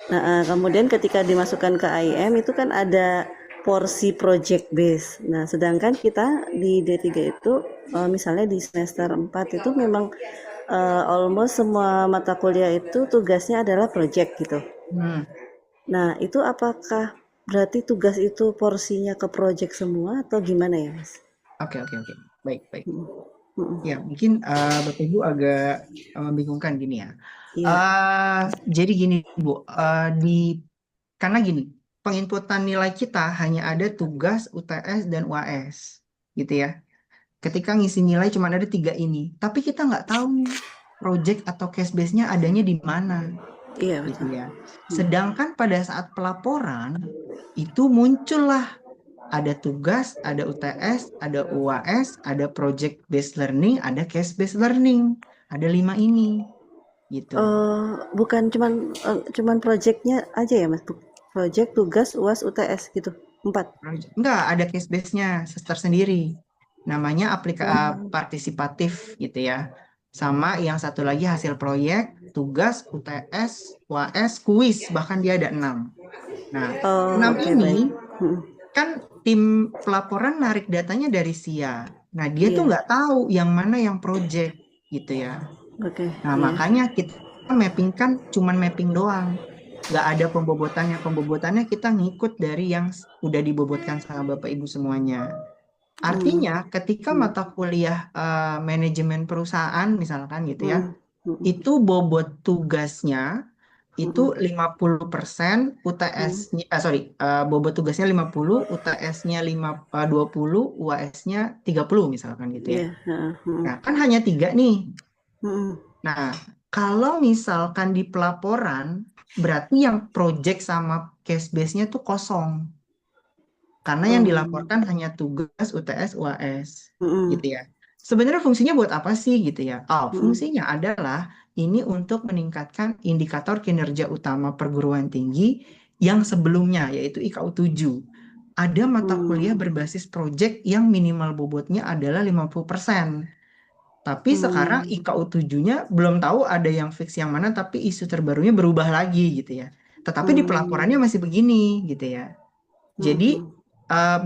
[SPEAKER 7] Nah, kemudian ketika dimasukkan ke IM itu kan ada porsi project base. Nah, sedangkan kita di D3 itu misalnya di semester 4 itu memang almost semua mata kuliah itu tugasnya adalah project gitu. Nah, itu apakah berarti tugas itu porsinya ke project semua atau gimana ya, Mas?
[SPEAKER 2] Oke. Baik. Ya, mungkin Bapak Ibu agak membingungkan gini ya.
[SPEAKER 7] Iya.
[SPEAKER 2] Jadi gini Bu, karena gini, penginputan nilai kita hanya ada tugas, UTS, dan UAS, gitu ya. Ketika ngisi nilai cuma ada 3 ini, tapi kita nggak tahu project atau case base-nya adanya di mana,
[SPEAKER 7] Iya,
[SPEAKER 2] gitu
[SPEAKER 7] betul.
[SPEAKER 2] ya. Sedangkan pada saat pelaporan itu muncullah ada tugas, ada UTS, ada UAS, ada project based learning, ada case based learning, ada 5 ini, gitu.
[SPEAKER 7] Bukan cuman projectnya aja ya, Mas? Project, tugas, UAS, UTS gitu. 4.
[SPEAKER 2] Enggak, ada case base-nya tersendiri. namanya partisipatif gitu ya. Sama yang satu lagi hasil proyek, tugas, UTS, UAS, kuis, bahkan dia ada 6. Nah, 6
[SPEAKER 7] oke, baik.
[SPEAKER 2] ini kan tim pelaporan narik datanya dari SIA. Nah, dia tuh
[SPEAKER 7] Iya,
[SPEAKER 2] nggak tahu yang mana yang project gitu ya.
[SPEAKER 7] oke,
[SPEAKER 2] Nah,
[SPEAKER 7] iya.
[SPEAKER 2] makanya kita mapping kan cuman mapping doang. Nggak ada pembobotannya. Pembobotannya kita ngikut dari yang udah dibobotkan sama Bapak Ibu semuanya. Artinya, ketika mata kuliah manajemen perusahaan misalkan gitu ya, itu bobot tugasnya itu 50%, UTS-nya, bobot tugasnya 50, UTS-nya 20, UAS-nya 30 misalkan gitu ya.
[SPEAKER 7] Iya, heeh, heeh.
[SPEAKER 2] Nah, kan hanya 3 nih.
[SPEAKER 7] Heeh.
[SPEAKER 2] Nah, kalau misalkan di pelaporan, berarti yang project sama case base-nya tuh kosong. Karena yang
[SPEAKER 7] Oh,
[SPEAKER 2] dilaporkan hanya tugas, UTS, UAS,
[SPEAKER 7] heeh,
[SPEAKER 2] gitu ya. Sebenarnya fungsinya buat apa sih gitu ya? Oh,
[SPEAKER 7] heeh,
[SPEAKER 2] fungsinya adalah ini untuk meningkatkan indikator kinerja utama perguruan tinggi yang sebelumnya, yaitu IKU 7. Ada mata kuliah berbasis project yang minimal bobotnya adalah 50%. Tapi sekarang IKU 7-nya belum tahu ada yang fix yang mana, tapi isu terbarunya berubah lagi gitu ya. Tetapi di pelaporannya masih begini gitu ya. Jadi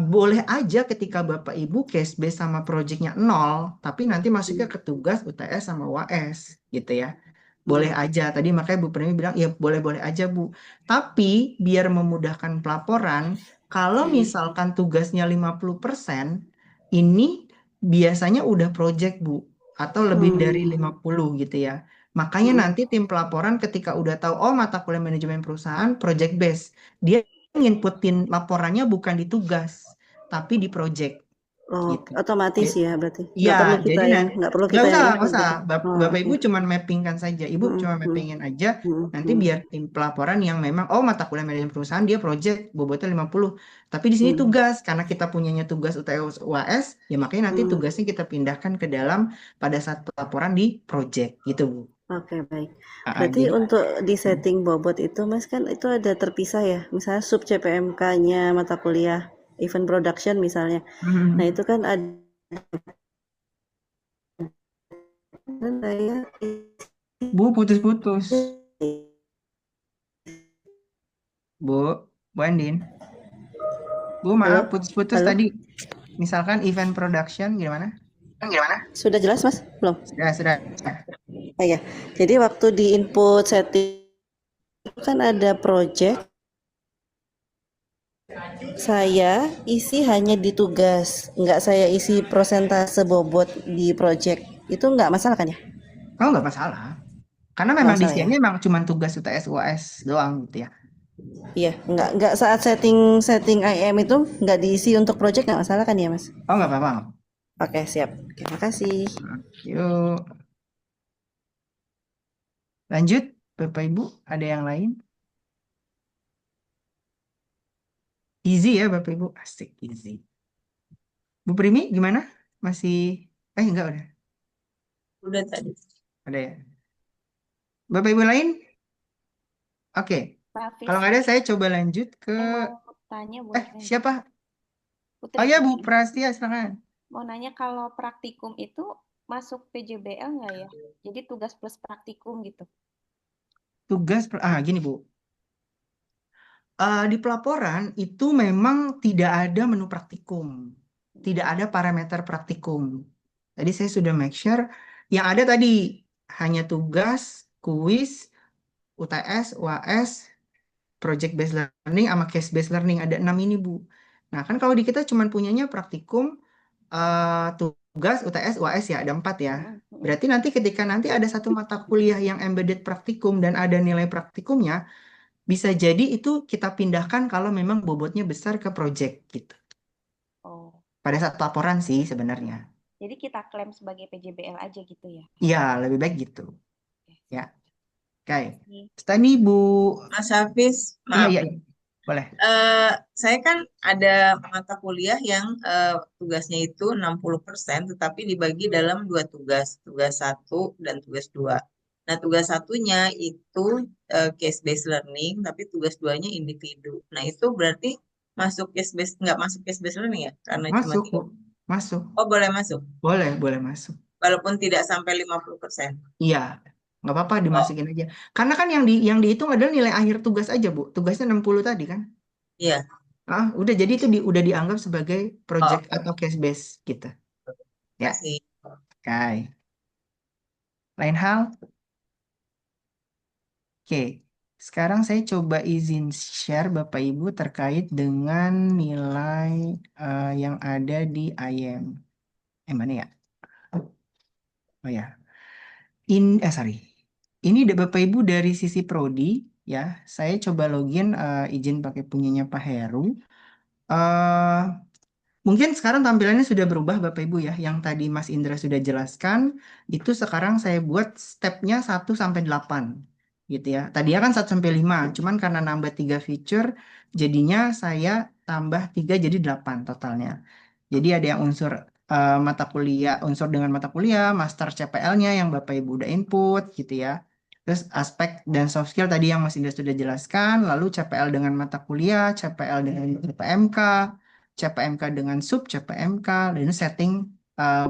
[SPEAKER 2] boleh aja ketika Bapak Ibu case base sama projectnya 0, tapi nanti masuknya ke tugas, UTS sama UAS gitu ya. Boleh aja. Tadi makanya Bu Premi bilang ya boleh-boleh aja Bu. Tapi biar memudahkan pelaporan, kalau misalkan tugasnya 50%, ini biasanya udah project Bu. Atau lebih dari 50 gitu ya. Makanya nanti tim pelaporan ketika udah tahu, oh mata kuliah manajemen perusahaan project base. Dia nginputin laporannya bukan di tugas, tapi di project
[SPEAKER 7] Oh,
[SPEAKER 2] gitu.
[SPEAKER 7] otomatis
[SPEAKER 2] Jadi,
[SPEAKER 7] ya berarti.
[SPEAKER 2] iya,
[SPEAKER 7] Kita
[SPEAKER 2] jadi
[SPEAKER 7] yang
[SPEAKER 2] nanti
[SPEAKER 7] nggak perlu
[SPEAKER 2] nggak
[SPEAKER 7] kita
[SPEAKER 2] usah,
[SPEAKER 7] yang
[SPEAKER 2] nggak
[SPEAKER 7] input
[SPEAKER 2] usah.
[SPEAKER 7] gitu. Oh,
[SPEAKER 2] Bapak
[SPEAKER 7] oke.
[SPEAKER 2] Ibu cuman mappingkan saja. Ibu cuma mappingin aja. Nanti biar tim pelaporan yang memang, oh mata kuliah manajemen perusahaan dia project bobotnya 50. Tapi di sini tugas, karena kita punyanya tugas UTS UAS, ya makanya nanti tugasnya kita pindahkan ke dalam pada saat pelaporan di project gitu Bu.
[SPEAKER 7] Oke, baik.
[SPEAKER 2] Jadi
[SPEAKER 7] Berarti untuk di setting bobot itu, Mas, kan itu ada terpisah ya. Misalnya sub CPMK-nya mata kuliah event production misalnya. Nah, itu kan ada saya
[SPEAKER 2] Bu putus-putus. Bu Andin. Bu maaf
[SPEAKER 7] Halo?
[SPEAKER 2] putus-putus
[SPEAKER 7] Halo?
[SPEAKER 2] tadi. Misalkan event production gimana?
[SPEAKER 7] Sudah jelas, Mas? Belum?
[SPEAKER 2] Sudah.
[SPEAKER 7] Oh ya. Jadi waktu di input setting itu kan ada project, saya isi hanya di tugas, nggak saya isi persentase bobot di project. Itu nggak masalah kan ya?
[SPEAKER 2] Oh nggak masalah. Karena
[SPEAKER 7] Nggak
[SPEAKER 2] memang di
[SPEAKER 7] masalah ya?
[SPEAKER 2] sini memang cuma tugas UTS UAS doang gitu ya.
[SPEAKER 7] Iya, nggak saat setting IM itu nggak diisi untuk project nggak masalah kan ya, Mas?
[SPEAKER 2] Oh nggak apa-apa.
[SPEAKER 7] Oke, siap. Terima kasih.
[SPEAKER 2] Yuk. Lanjut, Bapak Ibu, ada yang lain? Easy ya Bapak Ibu, asik easy. Bu Primi gimana? Masih? Enggak udah.
[SPEAKER 6] Udah tadi.
[SPEAKER 2] Ada ya. Bapak Ibu lain? Oke.
[SPEAKER 8] Pak Hafiz,
[SPEAKER 2] Kalau nggak ada saya coba lanjut ke
[SPEAKER 8] mau tanya boleh nggak?
[SPEAKER 2] siapa?
[SPEAKER 8] Putri,
[SPEAKER 2] Oh ya Bu
[SPEAKER 8] Putri.
[SPEAKER 2] Prastia, silakan.
[SPEAKER 8] Mau nanya kalau praktikum itu masuk PJBL nggak ya? Jadi tugas plus praktikum gitu.
[SPEAKER 2] Gini Bu. Di pelaporan itu memang tidak ada menu praktikum, tidak ada parameter praktikum. Tadi saya sudah make sure yang ada tadi hanya tugas, kuis, UTS, UAS, project based learning, sama case based learning ada 6 ini Bu. Nah kan kalau di kita cuma punyanya praktikum, tugas, UTS, UAS ya ada 4 ya. Berarti nanti ketika nanti ada satu mata kuliah yang embedded praktikum dan ada nilai praktikumnya, bisa jadi itu kita pindahkan kalau memang bobotnya besar ke project gitu.
[SPEAKER 8] Oh,
[SPEAKER 2] Pada saat laporan sih sebenarnya.
[SPEAKER 8] jadi kita klaim sebagai PJBL aja gitu ya?
[SPEAKER 2] Iya, lebih baik gitu. Ya. Oke.
[SPEAKER 8] Ini
[SPEAKER 2] Tadi Bu.
[SPEAKER 6] Mas Hafiz, maaf.
[SPEAKER 2] Iya. Boleh.
[SPEAKER 6] Saya kan ada mata kuliah yang tugasnya itu 60%, tetapi dibagi dalam 2 tugas, tugas 1 dan tugas 2. Nah, tugas satunya itu case based learning, tapi tugas 2-nya individu. Nah, itu berarti nggak masuk case based learning ya? Karena cuma
[SPEAKER 2] Masuk Bu. Masuk.
[SPEAKER 6] Oh, boleh masuk.
[SPEAKER 2] Boleh masuk.
[SPEAKER 6] Walaupun tidak sampai 50%.
[SPEAKER 2] Iya, nggak apa-apa
[SPEAKER 6] Oh,
[SPEAKER 2] dimasukin aja. Karena kan yang dihitung adalah nilai akhir tugas aja, Bu. Tugasnya 60 tadi kan.
[SPEAKER 6] iya.
[SPEAKER 2] Udah jadi itu udah dianggap sebagai
[SPEAKER 6] Oh,
[SPEAKER 2] project
[SPEAKER 6] oke.
[SPEAKER 2] atau case base gitu. Ya,
[SPEAKER 6] Kasih.
[SPEAKER 2] Kai. Lain hal? Oke. Sekarang saya coba izin share Bapak Ibu terkait dengan nilai yang ada di IM. Mana ya? Oh ya. Sorry. Ini Bapak Ibu dari sisi prodi ya. Saya coba login izin pakai punyanya Pak Heru. eh Mungkin sekarang tampilannya sudah berubah Bapak Ibu ya. Yang tadi Mas Indra sudah jelaskan, itu sekarang saya buat stepnya 1 sampai 8 gitu ya. Tadinya kan 1 sampai 5, cuman karena nambah 3 feature, jadinya saya tambah 3 jadi 8 totalnya. Jadi ada yang unsur mata kuliah, unsur dengan mata kuliah, master CPL-nya yang Bapak Ibu udah input gitu ya. Terus aspek dan soft skill tadi yang Mas Indra sudah jelaskan, lalu CPL dengan mata kuliah, CPL dengan PMK, CPMK dengan sub CPMK, dan setting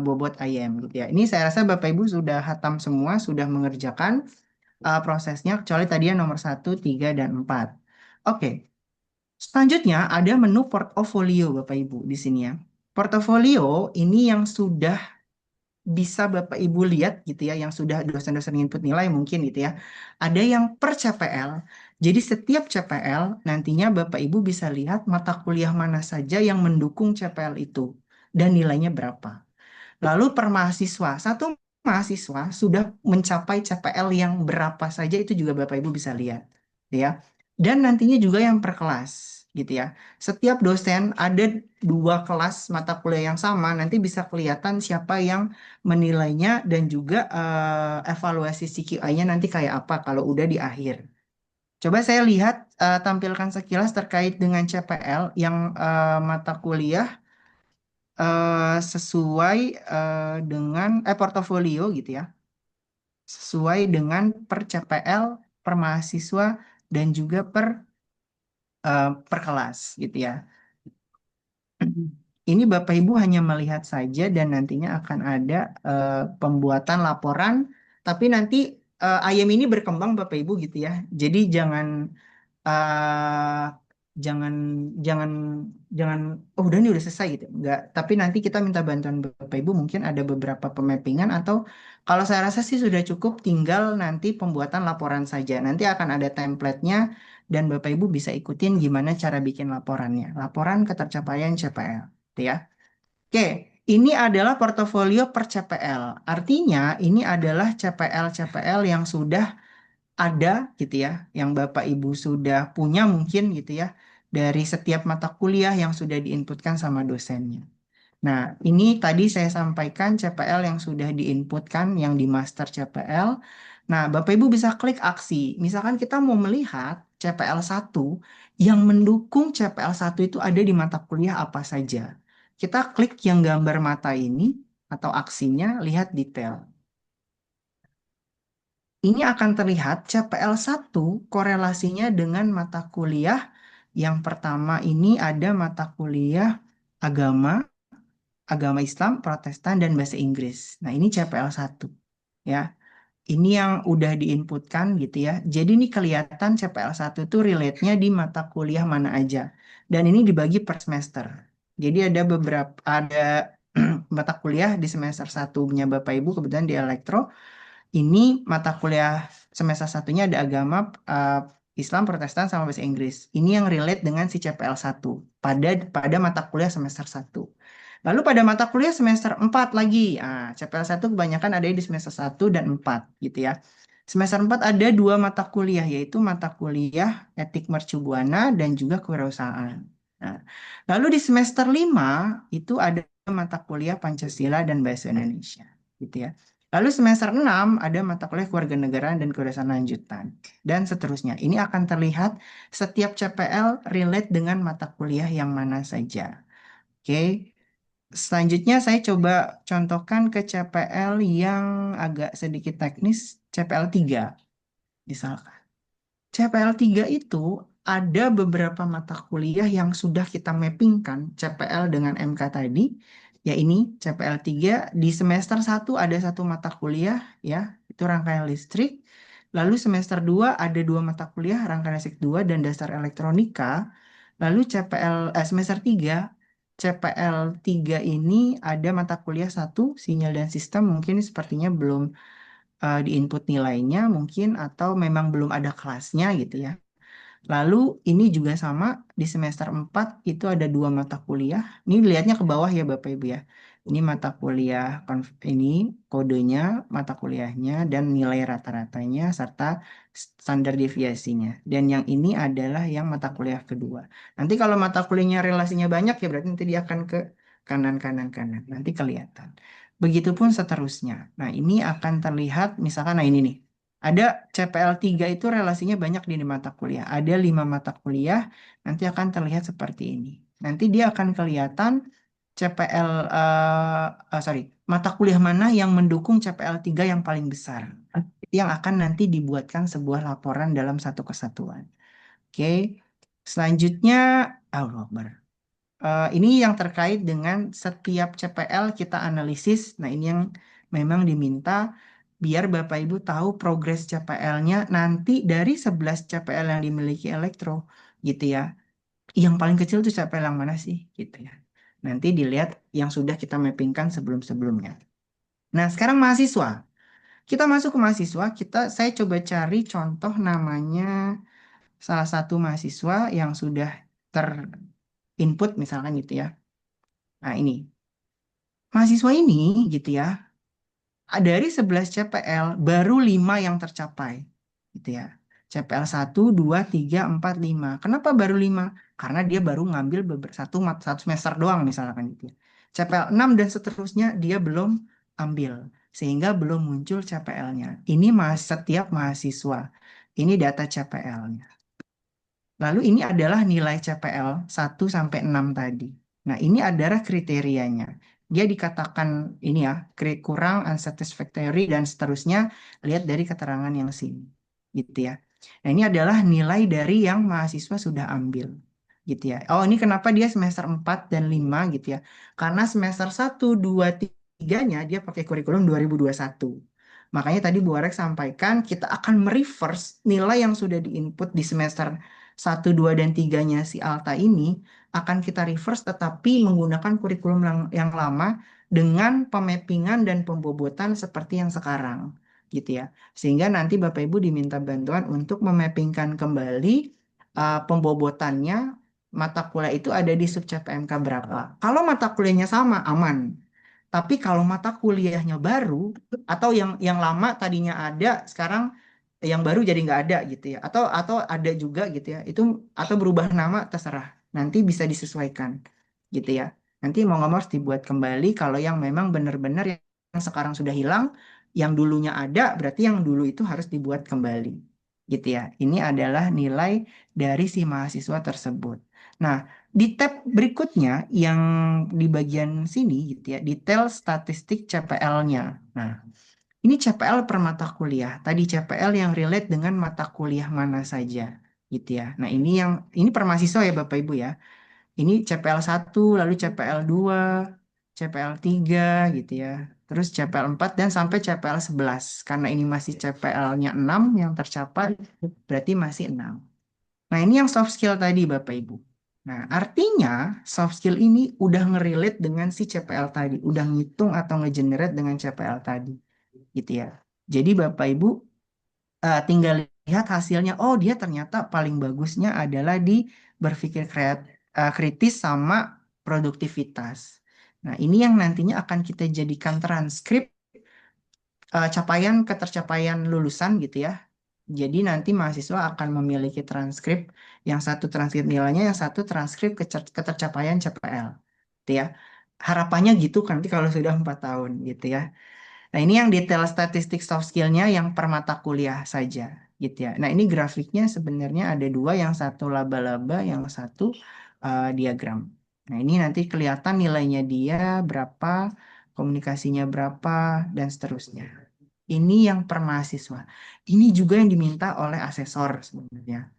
[SPEAKER 2] bobot IM gitu ya. Ini saya rasa Bapak Ibu sudah hatam semua, sudah mengerjakan prosesnya, kecuali tadi yang nomor 1, 3, dan 4. Oke, selanjutnya ada menu portofolio Bapak Ibu di sini ya. Portofolio ini yang sudah bisa Bapak Ibu lihat gitu ya, yang sudah dosen-dosen input nilai mungkin gitu ya. Ada yang per CPL. Jadi setiap CPL nantinya Bapak Ibu bisa lihat mata kuliah mana saja yang mendukung CPL itu dan nilainya berapa. Lalu per mahasiswa, satu mahasiswa sudah mencapai CPL yang berapa saja itu juga Bapak Ibu bisa lihat, ya. Dan nantinya juga yang per kelas, gitu ya. Setiap dosen ada 2 kelas mata kuliah yang sama, nanti bisa kelihatan siapa yang menilainya dan juga evaluasi CQI-nya nanti kayak apa kalau udah di akhir. Coba saya lihat tampilkan sekilas terkait dengan CPL yang mata kuliah sesuai dengan portofolio gitu ya, sesuai dengan per CPL, per mahasiswa dan juga per kelas gitu ya. Ini Bapak Ibu hanya melihat saja dan nantinya akan ada pembuatan laporan, tapi nanti IM ini berkembang Bapak Ibu gitu ya. Jadi jangan eh jangan jangan jangan udah ini udah selesai gitu enggak, tapi nanti kita minta bantuan Bapak Ibu, mungkin ada beberapa pemappingan atau kalau saya rasa sih sudah cukup, tinggal nanti pembuatan laporan saja, nanti akan ada template-nya dan Bapak Ibu bisa ikutin gimana cara bikin laporannya, laporan ketercapaian CPL gitu ya. Oke, ini adalah portofolio per CPL, artinya ini adalah CPL yang sudah ada gitu ya, yang Bapak Ibu sudah punya mungkin gitu ya, dari setiap mata kuliah yang sudah diinputkan sama dosennya. Nah, ini tadi saya sampaikan CPL yang sudah diinputkan, yang di master CPL. Nah, Bapak Ibu bisa klik aksi. Misalkan kita mau melihat CPL 1, yang mendukung CPL 1 itu ada di mata kuliah apa saja. Kita klik yang gambar mata ini atau aksinya, lihat detail. Ini akan terlihat CPL 1 korelasinya dengan mata kuliah. Yang pertama ini ada mata kuliah agama, agama Islam, Protestan, dan bahasa Inggris. Nah, ini CPL 1 ya. Ini yang udah diinputkan gitu ya. Jadi ini kelihatan CPL 1 itu relate-nya di mata kuliah mana aja. Dan ini dibagi per semester. Jadi ada mata kuliah di semester 1-nya Bapak Ibu kebetulan di elektro. Ini mata kuliah semester 1-nya ada agama, Islam, Protestan, sama bahasa Inggris. Ini yang relate dengan si CPL 1 pada mata kuliah semester 1. Lalu pada mata kuliah semester 4 lagi. CPL 1 kebanyakan ada di semester 1 dan 4 gitu ya. Semester 4 ada 2 mata kuliah, yaitu mata kuliah Etik Mercubuana dan juga Kewirausahaan. Nah, lalu di semester 5 itu ada mata kuliah Pancasila dan Bahasa Indonesia gitu ya. Lalu semester 6 ada mata kuliah Kewarganegaraan dan Kewirausahaan Lanjutan, dan seterusnya. Ini akan terlihat setiap CPL relate dengan mata kuliah yang mana saja. Oke. Selanjutnya saya coba contohkan ke CPL yang agak sedikit teknis, CPL 3 misalkan. CPL 3 itu ada beberapa mata kuliah yang sudah kita mappingkan CPL dengan MK tadi, ya ini CPL 3 di semester 1 ada satu mata kuliah ya, itu rangkaian listrik. Lalu semester 2 ada dua mata kuliah rangkaian listrik 2 dan dasar elektronika. Lalu semester 3 CPL 3 ini ada mata kuliah satu sinyal dan sistem, mungkin sepertinya belum di input nilainya mungkin atau memang belum ada kelasnya gitu ya. Lalu ini juga sama di semester 4 itu ada dua mata kuliah. Ini lihatnya ke bawah ya Bapak Ibu ya. Ini mata kuliah ini kodenya, mata kuliahnya dan nilai rata-ratanya serta standar deviasinya. Dan yang ini adalah yang mata kuliah kedua. Nanti kalau mata kuliahnya relasinya banyak ya berarti nanti dia akan ke kanan kanan kanan. Nanti kelihatan. Begitupun seterusnya. Nah, ini akan terlihat misalkan nah ini nih. Ada CPL 3 itu relasinya banyak di mata kuliah. Ada 5 mata kuliah, nanti akan terlihat seperti ini. Nanti dia akan kelihatan CPL, sorry, mata kuliah mana yang mendukung CPL 3 yang paling besar. Yang akan nanti dibuatkan sebuah laporan dalam satu kesatuan. Oke, selanjutnya, Allah Akbar. Ini yang terkait dengan setiap CPL kita analisis. Nah, ini yang memang diminta biar Bapak Ibu tahu progres CPL-nya nanti dari 11 CPL yang dimiliki elektro gitu ya. Yang paling kecil itu CPL yang mana sih gitu ya. Nanti dilihat yang sudah kita mappingkan sebelum-sebelumnya. Nah, sekarang mahasiswa. Kita masuk ke mahasiswa, saya coba cari contoh namanya salah satu mahasiswa yang sudah terinput misalkan gitu ya. Nah, ini. Mahasiswa ini gitu ya, dari 11 CPL baru 5 yang tercapai. Gitu ya. CPL 1, 2, 3, 4, 5. Kenapa baru 5? Karena dia baru ngambil satu semester doang misalkan gitu ya. CPL 6 dan seterusnya dia belum ambil. Sehingga belum muncul CPL-nya. Ini setiap mahasiswa. Ini data CPL-nya. Lalu ini adalah nilai CPL 1 sampai 6 tadi. Nah, ini adalah kriterianya. Dia dikatakan ini ya, kurang, unsatisfactory dan seterusnya. Lihat dari keterangan yang sini. Gitu ya. Nah, ini adalah nilai dari yang mahasiswa sudah ambil. Gitu ya. Oh, ini kenapa dia semester 4 dan 5 gitu ya. Karena semester 1, 2, 3-nya dia pakai kurikulum 2021. Makanya tadi Bu Arek sampaikan kita akan mereverse nilai yang sudah diinput di semester 1, 2, dan 3-nya si Alta ini akan kita reverse tetapi menggunakan kurikulum yang lama dengan pemappingan dan pembobotan seperti yang sekarang gitu ya. Sehingga nanti Bapak Ibu diminta bantuan untuk memappingkan kembali pembobotannya mata kuliah itu ada di sub CPMK berapa. Kalau mata kuliahnya sama aman. Tapi kalau mata kuliahnya baru atau yang lama tadinya ada sekarang yang baru jadi nggak ada gitu ya atau ada juga gitu ya itu atau berubah nama terserah nanti bisa disesuaikan gitu ya nanti mau nggak mau harus dibuat kembali kalau yang memang benar-benar yang sekarang sudah hilang yang dulunya ada berarti yang dulu itu harus dibuat kembali gitu ya ini adalah nilai dari si mahasiswa tersebut. Nah, di tab berikutnya yang di bagian sini gitu ya detail statistik CPL-nya. Nah, ini CPL per mata kuliah. Tadi CPL yang relate dengan mata kuliah mana saja, gitu ya. Nah, ini per mahasiswa ya Bapak Ibu ya. Ini CPL 1, lalu CPL 2, CPL 3 gitu ya. Terus CPL 4 dan sampai CPL 11. Karena ini masih CPL-nya 6 yang tercapai, berarti masih 6. Nah, ini yang soft skill tadi Bapak Ibu. Nah, artinya soft skill ini udah ngerelate dengan si CPL tadi, udah ngitung atau ngegenerate dengan CPL tadi gitu ya. Jadi Bapak Ibu tinggal lihat hasilnya. Oh, dia ternyata paling bagusnya adalah di berpikir kritis sama produktivitas. Nah, ini yang nantinya akan kita jadikan transkrip ketercapaian lulusan gitu ya. Jadi nanti mahasiswa akan memiliki transkrip, yang satu transkrip nilainya, yang satu transkrip ketercapaian CPL. Gitu ya. Harapannya gitu nanti kalau sudah 4 tahun gitu ya. Nah, ini yang detail statistik soft skill-nya yang per mata kuliah saja, gitu ya. Nah, ini grafiknya sebenarnya ada dua, yang satu laba-laba, yang satu diagram. Nah, ini nanti kelihatan nilainya dia berapa, komunikasinya berapa, dan seterusnya. Ini yang per mahasiswa. Ini juga yang diminta oleh asesor sebenarnya.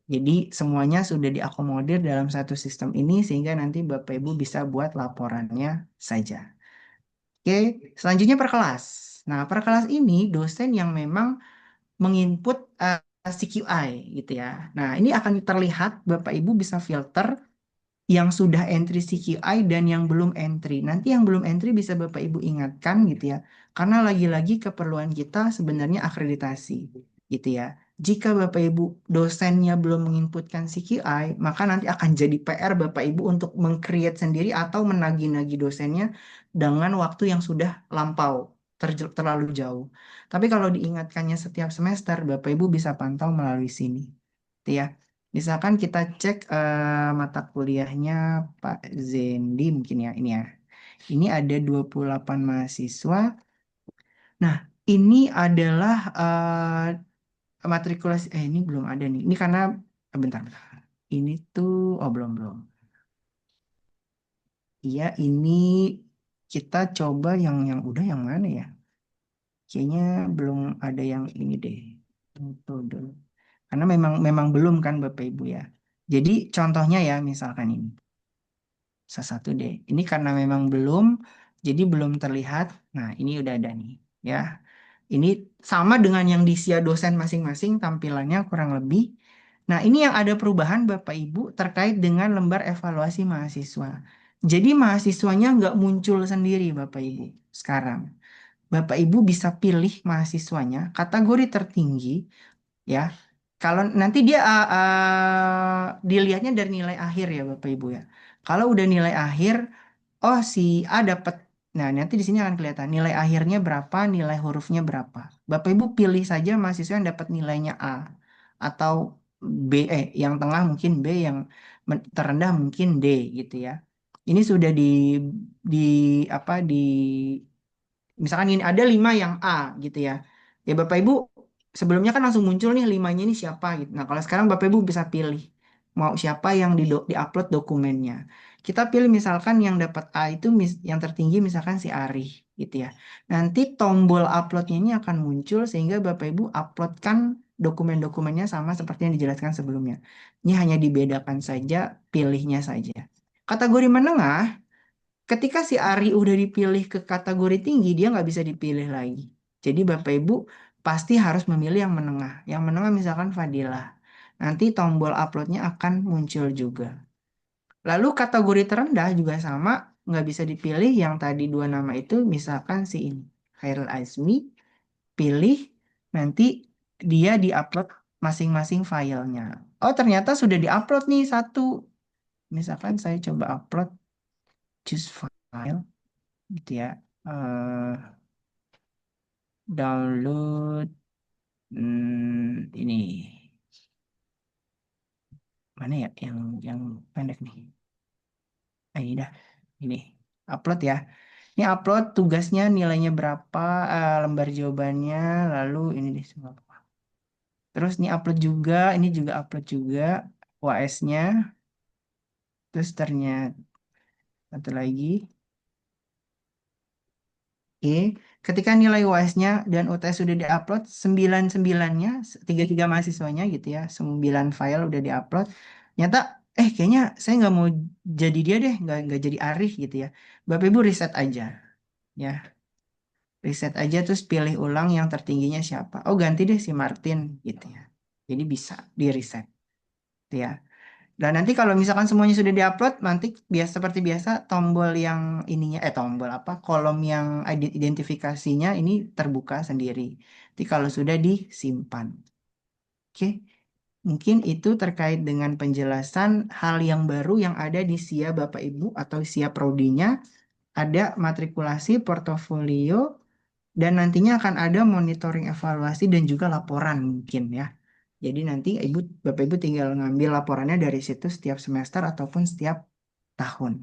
[SPEAKER 2] Jadi semuanya sudah diakomodir dalam satu sistem ini sehingga nanti Bapak Ibu bisa buat laporannya saja. Oke, selanjutnya per kelas. Nah, per kelas ini dosen yang memang menginput CQI gitu ya. Nah, ini akan terlihat Bapak Ibu bisa filter yang sudah entry CQI dan yang belum entry. Nanti yang belum entry bisa Bapak Ibu ingatkan gitu ya. Karena lagi-lagi keperluan kita sebenarnya akreditasi gitu ya. Jika Bapak Ibu dosennya belum menginputkan CQI, maka nanti akan jadi PR Bapak Ibu untuk meng-create sendiri atau menagih-nagih dosennya dengan waktu yang sudah lampau, terlalu jauh. Tapi kalau diingatkannya setiap semester, Bapak Ibu bisa pantau melalui sini. Gitu ya. Misalkan kita cek mata kuliahnya Pak Zendi mungkin ya ini ya. Ini ada 28 mahasiswa. Nah, ini adalah matrikulasi ini belum ada nih. Ini karena bentar bentar. Ini tuh belum. Iya, ini kita coba yang udah yang mana ya? Kayaknya belum ada yang ini deh. Metode. Karena memang belum kan Bapak Ibu ya. Jadi contohnya ya misalkan ini. Satu deh. Ini karena memang belum, jadi belum terlihat. Nah, ini udah ada nih, ya. Ini sama dengan yang di SIA dosen masing-masing tampilannya kurang lebih. Nah, ini yang ada perubahan Bapak Ibu terkait dengan lembar evaluasi mahasiswa. Jadi mahasiswanya nggak muncul sendiri Bapak Ibu sekarang. Bapak Ibu bisa pilih mahasiswanya kategori tertinggi ya. Kalau nanti dia dilihatnya dari nilai akhir ya Bapak Ibu ya. Kalau udah nilai akhir, oh si A dapat. Nah, nanti di sini akan kelihatan nilai akhirnya berapa, nilai hurufnya berapa. Bapak Ibu pilih saja mahasiswa yang dapat nilainya A atau B, yang tengah mungkin B, yang terendah mungkin D gitu ya. Ini sudah di apa di misalkan ini ada 5 yang A gitu ya. Ya Bapak Ibu sebelumnya kan langsung muncul nih 5-nya ini siapa gitu. Nah, kalau sekarang Bapak Ibu bisa pilih mau siapa yang di-upload dokumennya. Kita pilih misalkan yang dapat A itu yang tertinggi misalkan si Ari gitu ya. Nanti tombol uploadnya ini akan muncul sehingga Bapak Ibu uploadkan dokumen-dokumennya sama seperti yang dijelaskan sebelumnya. Ini hanya dibedakan saja, pilihnya saja. Kategori menengah, ketika si Ari udah dipilih ke kategori tinggi, dia nggak bisa dipilih lagi. Jadi Bapak Ibu pasti harus memilih yang menengah. Yang menengah misalkan Fadilah. Nanti tombol uploadnya akan muncul juga. Lalu kategori terendah juga sama, nggak bisa dipilih yang tadi 2 nama itu, misalkan si ini, Khairul Azmi, pilih, nanti dia diupload masing-masing filenya. Oh ternyata sudah diupload nih satu. Misalkan saya coba upload choose file gitu ya. Download ini mana ya yang pendek nih. Ini dah ini upload ya. Ini upload tugasnya nilainya berapa, lembar jawabannya, lalu ini deh semua. Terus ini upload juga, ini juga upload juga UAS-nya. Terus ternyata satu lagi. Oke, ketika nilai UAS-nya dan UTS sudah diupload, 9-9-nya, 3-3 mahasiswanya gitu ya, 9 file udah diupload. Nyata, kayaknya saya nggak mau jadi dia deh, nggak jadi Arif gitu ya. Bapak Ibu riset aja, ya. Riset aja terus pilih ulang yang tertingginya siapa. Oh ganti deh si Martin gitu ya. Jadi bisa di reset, gitu ya. Dan nanti kalau misalkan semuanya sudah diupload, nanti seperti biasa tombol yang ininya tombol apa kolom yang identifikasinya ini terbuka sendiri. Nanti kalau sudah disimpan. Oke. Mungkin itu terkait dengan penjelasan hal yang baru yang ada di SIA Bapak Ibu atau SIA Prodinya. Ada matrikulasi, portofolio, dan nantinya akan ada monitoring evaluasi dan juga laporan mungkin ya. Jadi nanti Bapak Ibu tinggal ngambil laporannya dari situ setiap semester ataupun setiap tahun.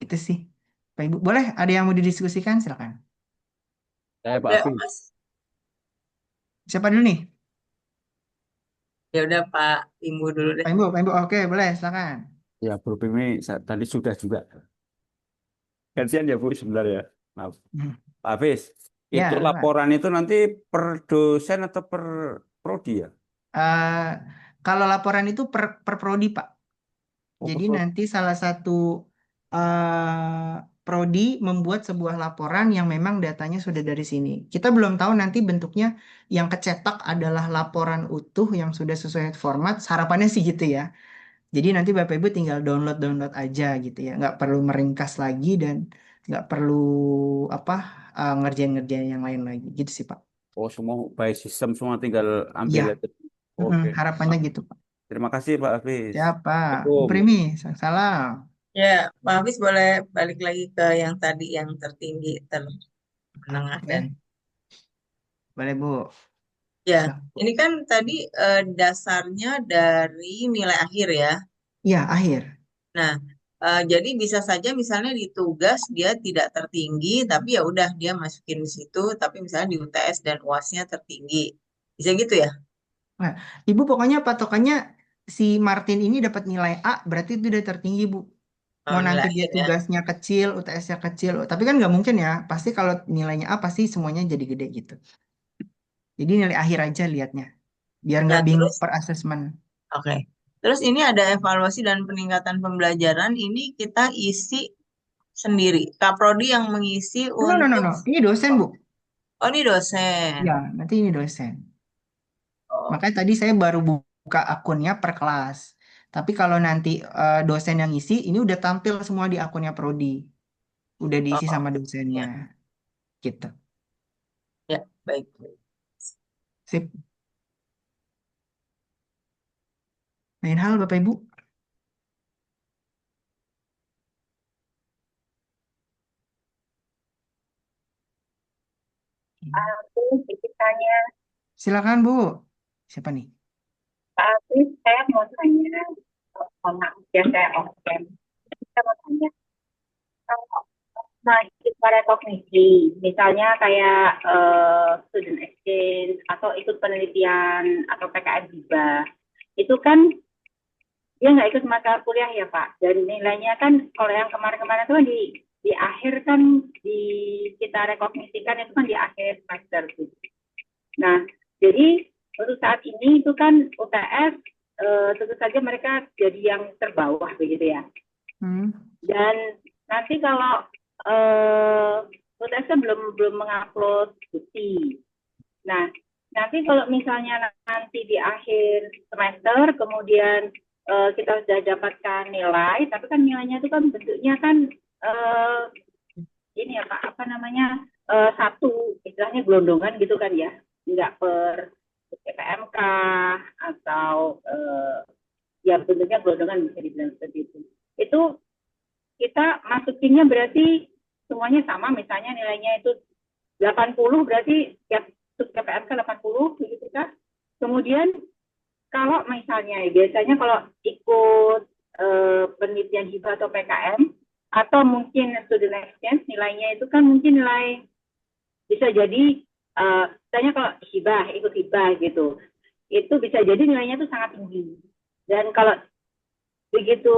[SPEAKER 2] Itu sih. Bapak Ibu, boleh ada yang mau didiskusikan? Silakan.
[SPEAKER 3] Saya Pak
[SPEAKER 6] Udah,
[SPEAKER 3] Afif.
[SPEAKER 6] Mas.
[SPEAKER 2] Siapa dulu nih?
[SPEAKER 6] Ya udah Pak Imbu dulu deh.
[SPEAKER 2] Pak Ibu. Oke, boleh, silakan.
[SPEAKER 3] Ya, Bro Pimi tadi sudah juga. Gantian ya, Bu, sebentar ya. Maaf.
[SPEAKER 2] Hmm.
[SPEAKER 3] Pak Hafiz,
[SPEAKER 2] Ya,
[SPEAKER 3] itu
[SPEAKER 2] silakan.
[SPEAKER 3] laporan itu nanti per dosen atau per prodi ya?
[SPEAKER 2] Eh, Kalau laporan itu per prodi, Pak.
[SPEAKER 3] Oh,
[SPEAKER 2] Jadi
[SPEAKER 3] betul.
[SPEAKER 2] nanti salah satu prodi membuat sebuah laporan yang memang datanya sudah dari sini. Kita belum tahu nanti bentuknya yang kecetak adalah laporan utuh yang sudah sesuai format. Harapannya sih gitu ya. Jadi nanti Bapak Ibu tinggal download-download aja gitu ya. Nggak perlu meringkas lagi dan nggak perlu apa ngerjain-ngerjain yang lain lagi. Gitu sih Pak.
[SPEAKER 3] Oh, semua by system semua tinggal ambil
[SPEAKER 2] Iya,
[SPEAKER 3] aja. Oke.
[SPEAKER 2] harapannya gitu Pak.
[SPEAKER 3] Terima kasih Pak Hafiz.
[SPEAKER 2] Siapa? Bu
[SPEAKER 3] Assalamualaikum.
[SPEAKER 2] Primi, salam.
[SPEAKER 6] Ya, Pak Hafiz boleh balik lagi ke yang tadi, yang tertinggi, termenengah, dan
[SPEAKER 2] Oke, boleh Bu.
[SPEAKER 6] ya,
[SPEAKER 2] Lah,
[SPEAKER 6] ini kan tadi dasarnya dari nilai akhir ya.
[SPEAKER 2] iya, akhir.
[SPEAKER 6] Nah, jadi bisa saja misalnya di tugas dia tidak tertinggi, tapi ya udah dia masukin di situ, tapi misalnya di UTS dan UASnya tertinggi. Bisa gitu ya?
[SPEAKER 2] Nah, Ibu pokoknya patokannya si Martin ini dapat nilai A, berarti itu udah tertinggi, Bu.
[SPEAKER 6] Oh,
[SPEAKER 2] Mau
[SPEAKER 6] nilai
[SPEAKER 2] nanti dia
[SPEAKER 6] akhir ya.
[SPEAKER 2] tugasnya kecil, UTS-nya kecil, tapi kan nggak mungkin ya. Pasti kalau nilainya A, pasti semuanya jadi gede gitu. Jadi nilai akhir aja lihatnya, biar
[SPEAKER 6] Nah,
[SPEAKER 2] nggak bingung
[SPEAKER 6] terus,
[SPEAKER 2] per asesmen.
[SPEAKER 6] oke. Terus ini ada evaluasi dan peningkatan pembelajaran. Ini kita isi sendiri. Kaprodi yang mengisi
[SPEAKER 2] No, no, no,
[SPEAKER 6] untuk,
[SPEAKER 2] no. Ini dosen, Bu.
[SPEAKER 6] oh ini dosen.
[SPEAKER 2] Ya, nanti ini dosen.
[SPEAKER 6] Oh,
[SPEAKER 2] Makanya tadi saya baru buka akunnya per kelas. Tapi kalau nanti dosen yang isi, ini udah tampil semua di akunnya Prodi. Udah diisi
[SPEAKER 6] oh,
[SPEAKER 2] sama dosennya.
[SPEAKER 6] ya,
[SPEAKER 2] Gitu.
[SPEAKER 6] ya, baik.
[SPEAKER 2] Sip. Lain hal, Bapak Ibu?
[SPEAKER 9] Aku sedikit tanya,
[SPEAKER 2] Silakan, Bu. Siapa nih?
[SPEAKER 9] Pak Hafiz, saya mau tanya, maaf ya saya offline. Saya mau tanya, kalau mahasiswa rekognisi, misalnya kayak student exchange atau ikut penelitian atau PKN juga, itu kan dia nggak ikut mata kuliah ya Pak, dan nilainya kan kalau yang kemarin-kemarin itu kan di akhir kan di kita rekognisikan itu kan di akhir semester tuh. Nah, jadi untuk saat ini itu kan UTS tentu saja mereka jadi yang terbawah begitu ya. Dan nanti kalau UTS kan belum mengupload bukti. Nah, nanti kalau misalnya nanti di akhir semester kemudian kita sudah dapatkan nilai, tapi kan nilainya itu kan bentuknya kan ini ya Pak, apa namanya satu istilahnya gelondongan gitu kan ya, nggak per PPMK atau ya bentuknya gelondongan bisa dibilang seperti itu. Itu kita masukinnya berarti semuanya sama, misalnya nilainya itu 80 berarti ya PPMK 80 begitu kan. Kemudian kalau misalnya biasanya kalau ikut penelitian hibah atau PKM atau mungkin student exchange nilainya itu kan mungkin nilai bisa jadi misalnya kalau hibah ikut hibah gitu itu bisa jadi nilainya itu sangat tinggi, dan kalau begitu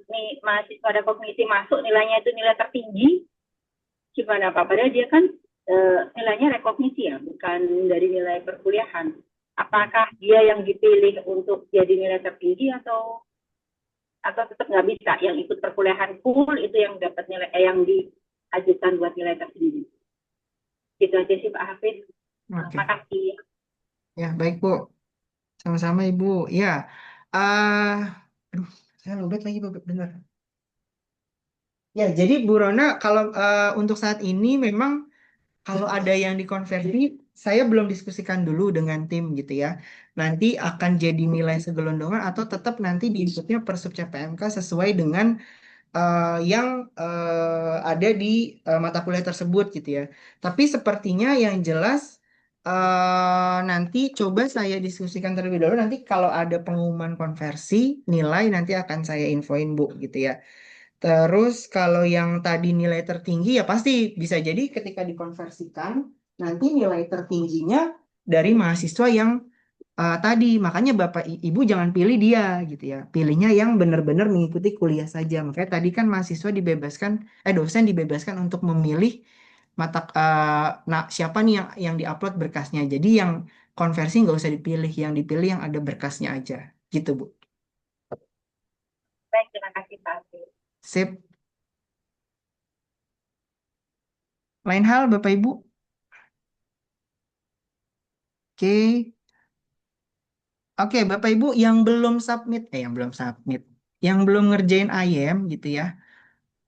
[SPEAKER 9] nih mahasiswa rekognisi masuk nilainya itu nilai tertinggi gimana Pak? Padahal dia kan nilainya rekognisi ya, bukan dari nilai perkuliahan. Apakah dia yang dipilih untuk jadi nilai tertinggi atau tetap nggak bisa yang ikut perkuliahan full itu yang dapat nilai yang diajukan buat nilai tertinggi? Itu aja sih Pak Hafiz.
[SPEAKER 2] Oke.
[SPEAKER 9] Makasih.
[SPEAKER 2] Ya, baik, Bu. Sama-sama, Ibu. Ya, aduh, saya lobet lagi, Bu. Benar. Ya, jadi Bu Rona, kalau untuk saat ini memang kalau ada yang dikonversi, saya belum diskusikan dulu dengan tim gitu ya. Nanti akan jadi nilai segelondongan atau tetap nanti diikutnya per sub CPMK sesuai dengan yang ada di mata kuliah tersebut gitu ya. Tapi sepertinya yang jelas nanti coba saya diskusikan terlebih dahulu. Nanti kalau ada pengumuman konversi nilai nanti akan saya infoin Bu gitu ya. Terus kalau yang tadi nilai tertinggi ya pasti bisa jadi ketika dikonversikan nanti nilai tertingginya dari mahasiswa yang tadi. Makanya Bapak Ibu jangan pilih dia gitu ya. Pilihnya yang benar-benar mengikuti kuliah saja. Makanya tadi kan mahasiswa dibebaskan, dosen dibebaskan untuk memilih mata nah siapa nih yang diupload berkasnya. Jadi yang konversi nggak usah dipilih, yang dipilih yang ada berkasnya aja Gitu, Bu.
[SPEAKER 9] Baik, terima kasih Pak Hafiz.
[SPEAKER 2] Sip. Lain hal, Bapak Ibu? Oke. Oke, Bapak Ibu yang belum submit, yang belum ngerjain IM gitu ya,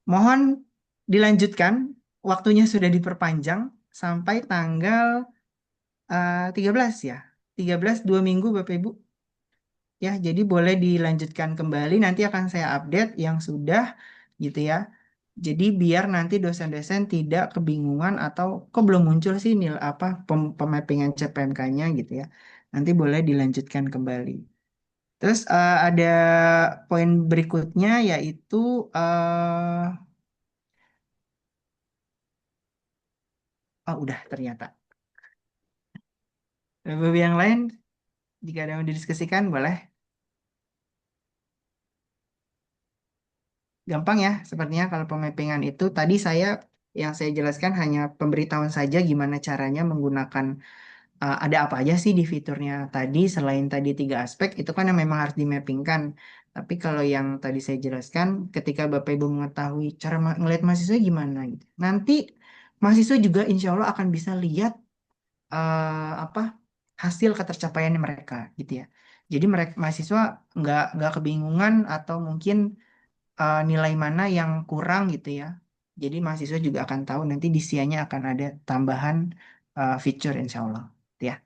[SPEAKER 2] mohon dilanjutkan, waktunya sudah diperpanjang sampai tanggal 13 ya, 13 2 minggu Bapak Ibu. Ya, jadi boleh dilanjutkan kembali, nanti akan saya update yang sudah gitu ya. Jadi biar nanti dosen-dosen tidak kebingungan atau kok belum muncul sih pemappingan CPMK-nya gitu ya. Nanti boleh dilanjutkan kembali. Terus ada poin berikutnya yaitu udah ternyata. Bapak yang lain jika ada yang mau didiskusikan boleh. Gampang ya, sepertinya kalau pemappingan itu tadi yang saya jelaskan hanya pemberitahuan saja gimana caranya menggunakan ada apa aja sih di fiturnya tadi selain tadi 3 aspek itu kan yang memang harus dimappingkan. Tapi kalau yang tadi saya jelaskan, ketika Bapak Ibu mengetahui cara ngelihat mahasiswa gimana gitu. Nanti mahasiswa juga insya Allah akan bisa lihat apa hasil ketercapaiannya mereka gitu ya. Jadi mereka mahasiswa nggak kebingungan atau mungkin nilai mana yang kurang gitu ya. Jadi mahasiswa juga akan tahu nanti di SIA-nya akan ada tambahan feature insya Allah. Gitu ya.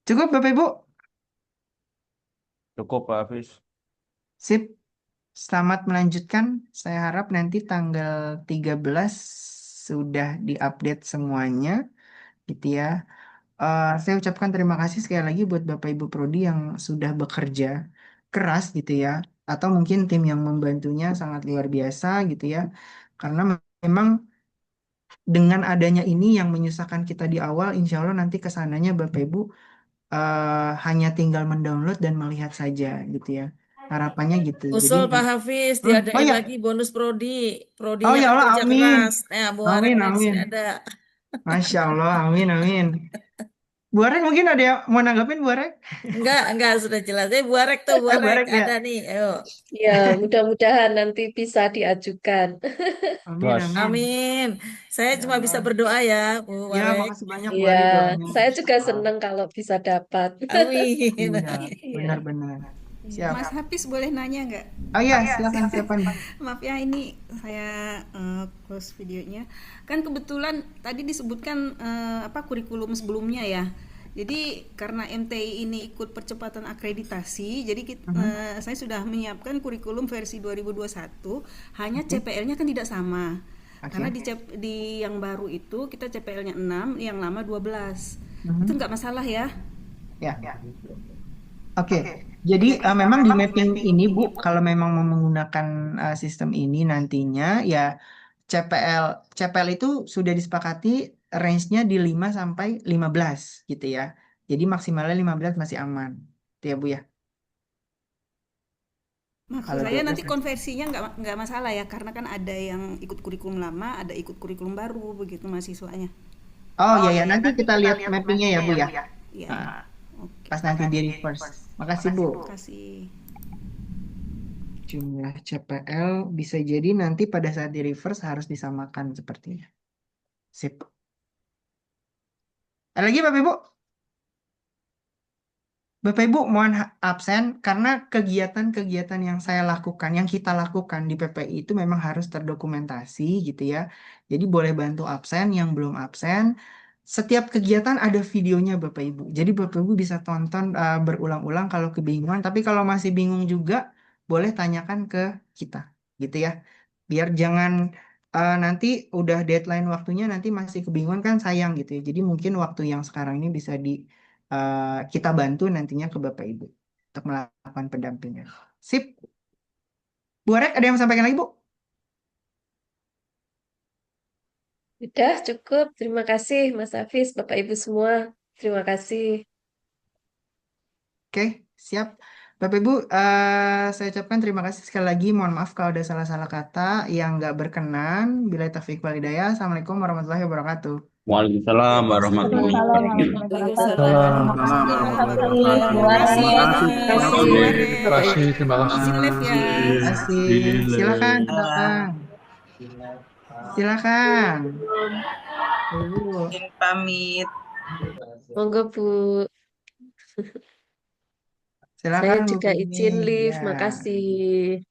[SPEAKER 2] Cukup Bapak Ibu?
[SPEAKER 3] Cukup Pak Hafiz.
[SPEAKER 2] Sip. Selamat melanjutkan. Saya harap nanti tanggal 13 sudah diupdate semuanya gitu ya. Saya ucapkan terima kasih sekali lagi buat Bapak Ibu Prodi yang sudah bekerja keras gitu ya. Atau mungkin tim yang membantunya sangat luar biasa gitu ya. Karena memang dengan adanya ini yang menyusahkan kita di awal, insya Allah nanti kesananya Bapak Ibu hanya tinggal mendownload dan melihat saja gitu ya. Harapannya gitu. Jadi,
[SPEAKER 10] Usul Pak Hafiz,
[SPEAKER 2] oh
[SPEAKER 10] diadain
[SPEAKER 2] ya,
[SPEAKER 10] lagi bonus prodi.
[SPEAKER 2] oh
[SPEAKER 10] Prodinya
[SPEAKER 2] ya
[SPEAKER 10] kan
[SPEAKER 2] Allah,
[SPEAKER 10] kerja
[SPEAKER 2] amin,
[SPEAKER 10] keras. Bu Arek
[SPEAKER 2] amin,
[SPEAKER 10] nih di
[SPEAKER 2] amin.
[SPEAKER 10] sini ada.
[SPEAKER 2] Masya Allah, amin, amin. Bu Arek mungkin ada yang mau nanggapin Bu Arek?
[SPEAKER 10] Enggak, sudah jelas. Bu Arek tuh, Bu
[SPEAKER 2] Bu
[SPEAKER 10] Arek
[SPEAKER 2] Arek ya.
[SPEAKER 10] ada nih. Ayo.
[SPEAKER 1] Ya, mudah-mudahan nanti bisa diajukan.
[SPEAKER 2] Amin,
[SPEAKER 3] Bos.
[SPEAKER 2] amin.
[SPEAKER 10] Amin. Saya
[SPEAKER 2] Ya
[SPEAKER 10] cuma bisa
[SPEAKER 2] Allah.
[SPEAKER 10] berdoa ya, Bu
[SPEAKER 2] Ya,
[SPEAKER 10] Arek.
[SPEAKER 2] makasih banyak Bu
[SPEAKER 1] Iya,
[SPEAKER 2] Arek doanya.
[SPEAKER 1] saya
[SPEAKER 2] Masya
[SPEAKER 1] juga
[SPEAKER 2] Allah.
[SPEAKER 1] senang kalau bisa dapat.
[SPEAKER 10] Amin.
[SPEAKER 2] Iya,
[SPEAKER 1] Iya.
[SPEAKER 2] benar-benar. Siap.
[SPEAKER 11] Mas Hafiz boleh nanya nggak?
[SPEAKER 2] Oh iya, silakan siapa nih?
[SPEAKER 11] Maaf ya ini saya close videonya. Kan kebetulan tadi disebutkan kurikulum sebelumnya ya. Jadi karena MTI ini ikut percepatan akreditasi, jadi saya sudah menyiapkan kurikulum versi 2021. Hanya CPL-nya kan tidak sama. Karena di yang baru itu kita CPL-nya 6, yang lama 12. Itu nggak masalah ya?
[SPEAKER 2] Ya. Oke. Jadi memang di mapping ini Bu, kalau memang mau menggunakan sistem ini nantinya ya CPL itu sudah disepakati range-nya di 5 sampai 15 gitu ya. Jadi maksimalnya 15 masih aman. Itu ya Bu ya.
[SPEAKER 11] Maksud
[SPEAKER 2] Kalau
[SPEAKER 11] saya
[SPEAKER 2] 12
[SPEAKER 11] nanti konversinya nggak masalah ya, karena kan ada yang ikut kurikulum lama, ada ikut kurikulum baru begitu mahasiswanya.
[SPEAKER 2] Oh ya, nanti kita lihat mappingnya ya Bu ya.
[SPEAKER 11] Iya. Oke.
[SPEAKER 2] Pas nanti di reverse. Makasih Bu.
[SPEAKER 11] Terima kasih.
[SPEAKER 2] Jumlah CPL bisa jadi nanti pada saat di reverse harus disamakan sepertinya. Sip. Ada lagi Bapak Ibu? Bapak Ibu mohon absen karena kegiatan-kegiatan yang saya lakukan, yang kita lakukan di PPI itu memang harus terdokumentasi gitu ya. Jadi boleh bantu absen, yang belum absen. Setiap kegiatan ada videonya Bapak Ibu. Jadi Bapak Ibu bisa tonton berulang-ulang kalau kebingungan. Tapi kalau masih bingung juga, boleh tanyakan ke kita gitu ya. Biar jangan nanti udah deadline waktunya nanti masih kebingungan kan sayang gitu ya. Jadi mungkin waktu yang sekarang ini bisa kita bantu nantinya ke Bapak Ibu untuk melakukan pendampingan. Sip. Bu Arek, ada yang mau sampaikan lagi Bu?
[SPEAKER 1] Udah cukup. Terima kasih Mas Hafiz, Bapak Ibu semua. Terima kasih.
[SPEAKER 2] Oke, siap. Bapak Ibu, saya ucapkan terima kasih sekali lagi. Mohon maaf kalau ada salah-salah kata yang nggak berkenan. Bila taufiq wal hidayah. Assalamualaikum warahmatullahi wabarakatuh.
[SPEAKER 3] Waalaikumsalam warahmatullahi
[SPEAKER 12] Waalaikumsalam warahmatullahi
[SPEAKER 10] Waalaikumsalam warahmatullahi wabarakatuh.
[SPEAKER 12] wabarakatuh.
[SPEAKER 11] Terima kasih
[SPEAKER 12] Terima
[SPEAKER 11] banyak.
[SPEAKER 12] kasih, terima kasih.
[SPEAKER 11] Izin live ya.
[SPEAKER 2] Terima kasih. Silakan, silakan. Silakan. Bu.
[SPEAKER 6] Izin pamit.
[SPEAKER 1] Monggo Bu. Saya
[SPEAKER 2] Silakan Bu
[SPEAKER 1] juga izin
[SPEAKER 2] Feni.
[SPEAKER 1] live.
[SPEAKER 2] Ya.
[SPEAKER 1] Makasih.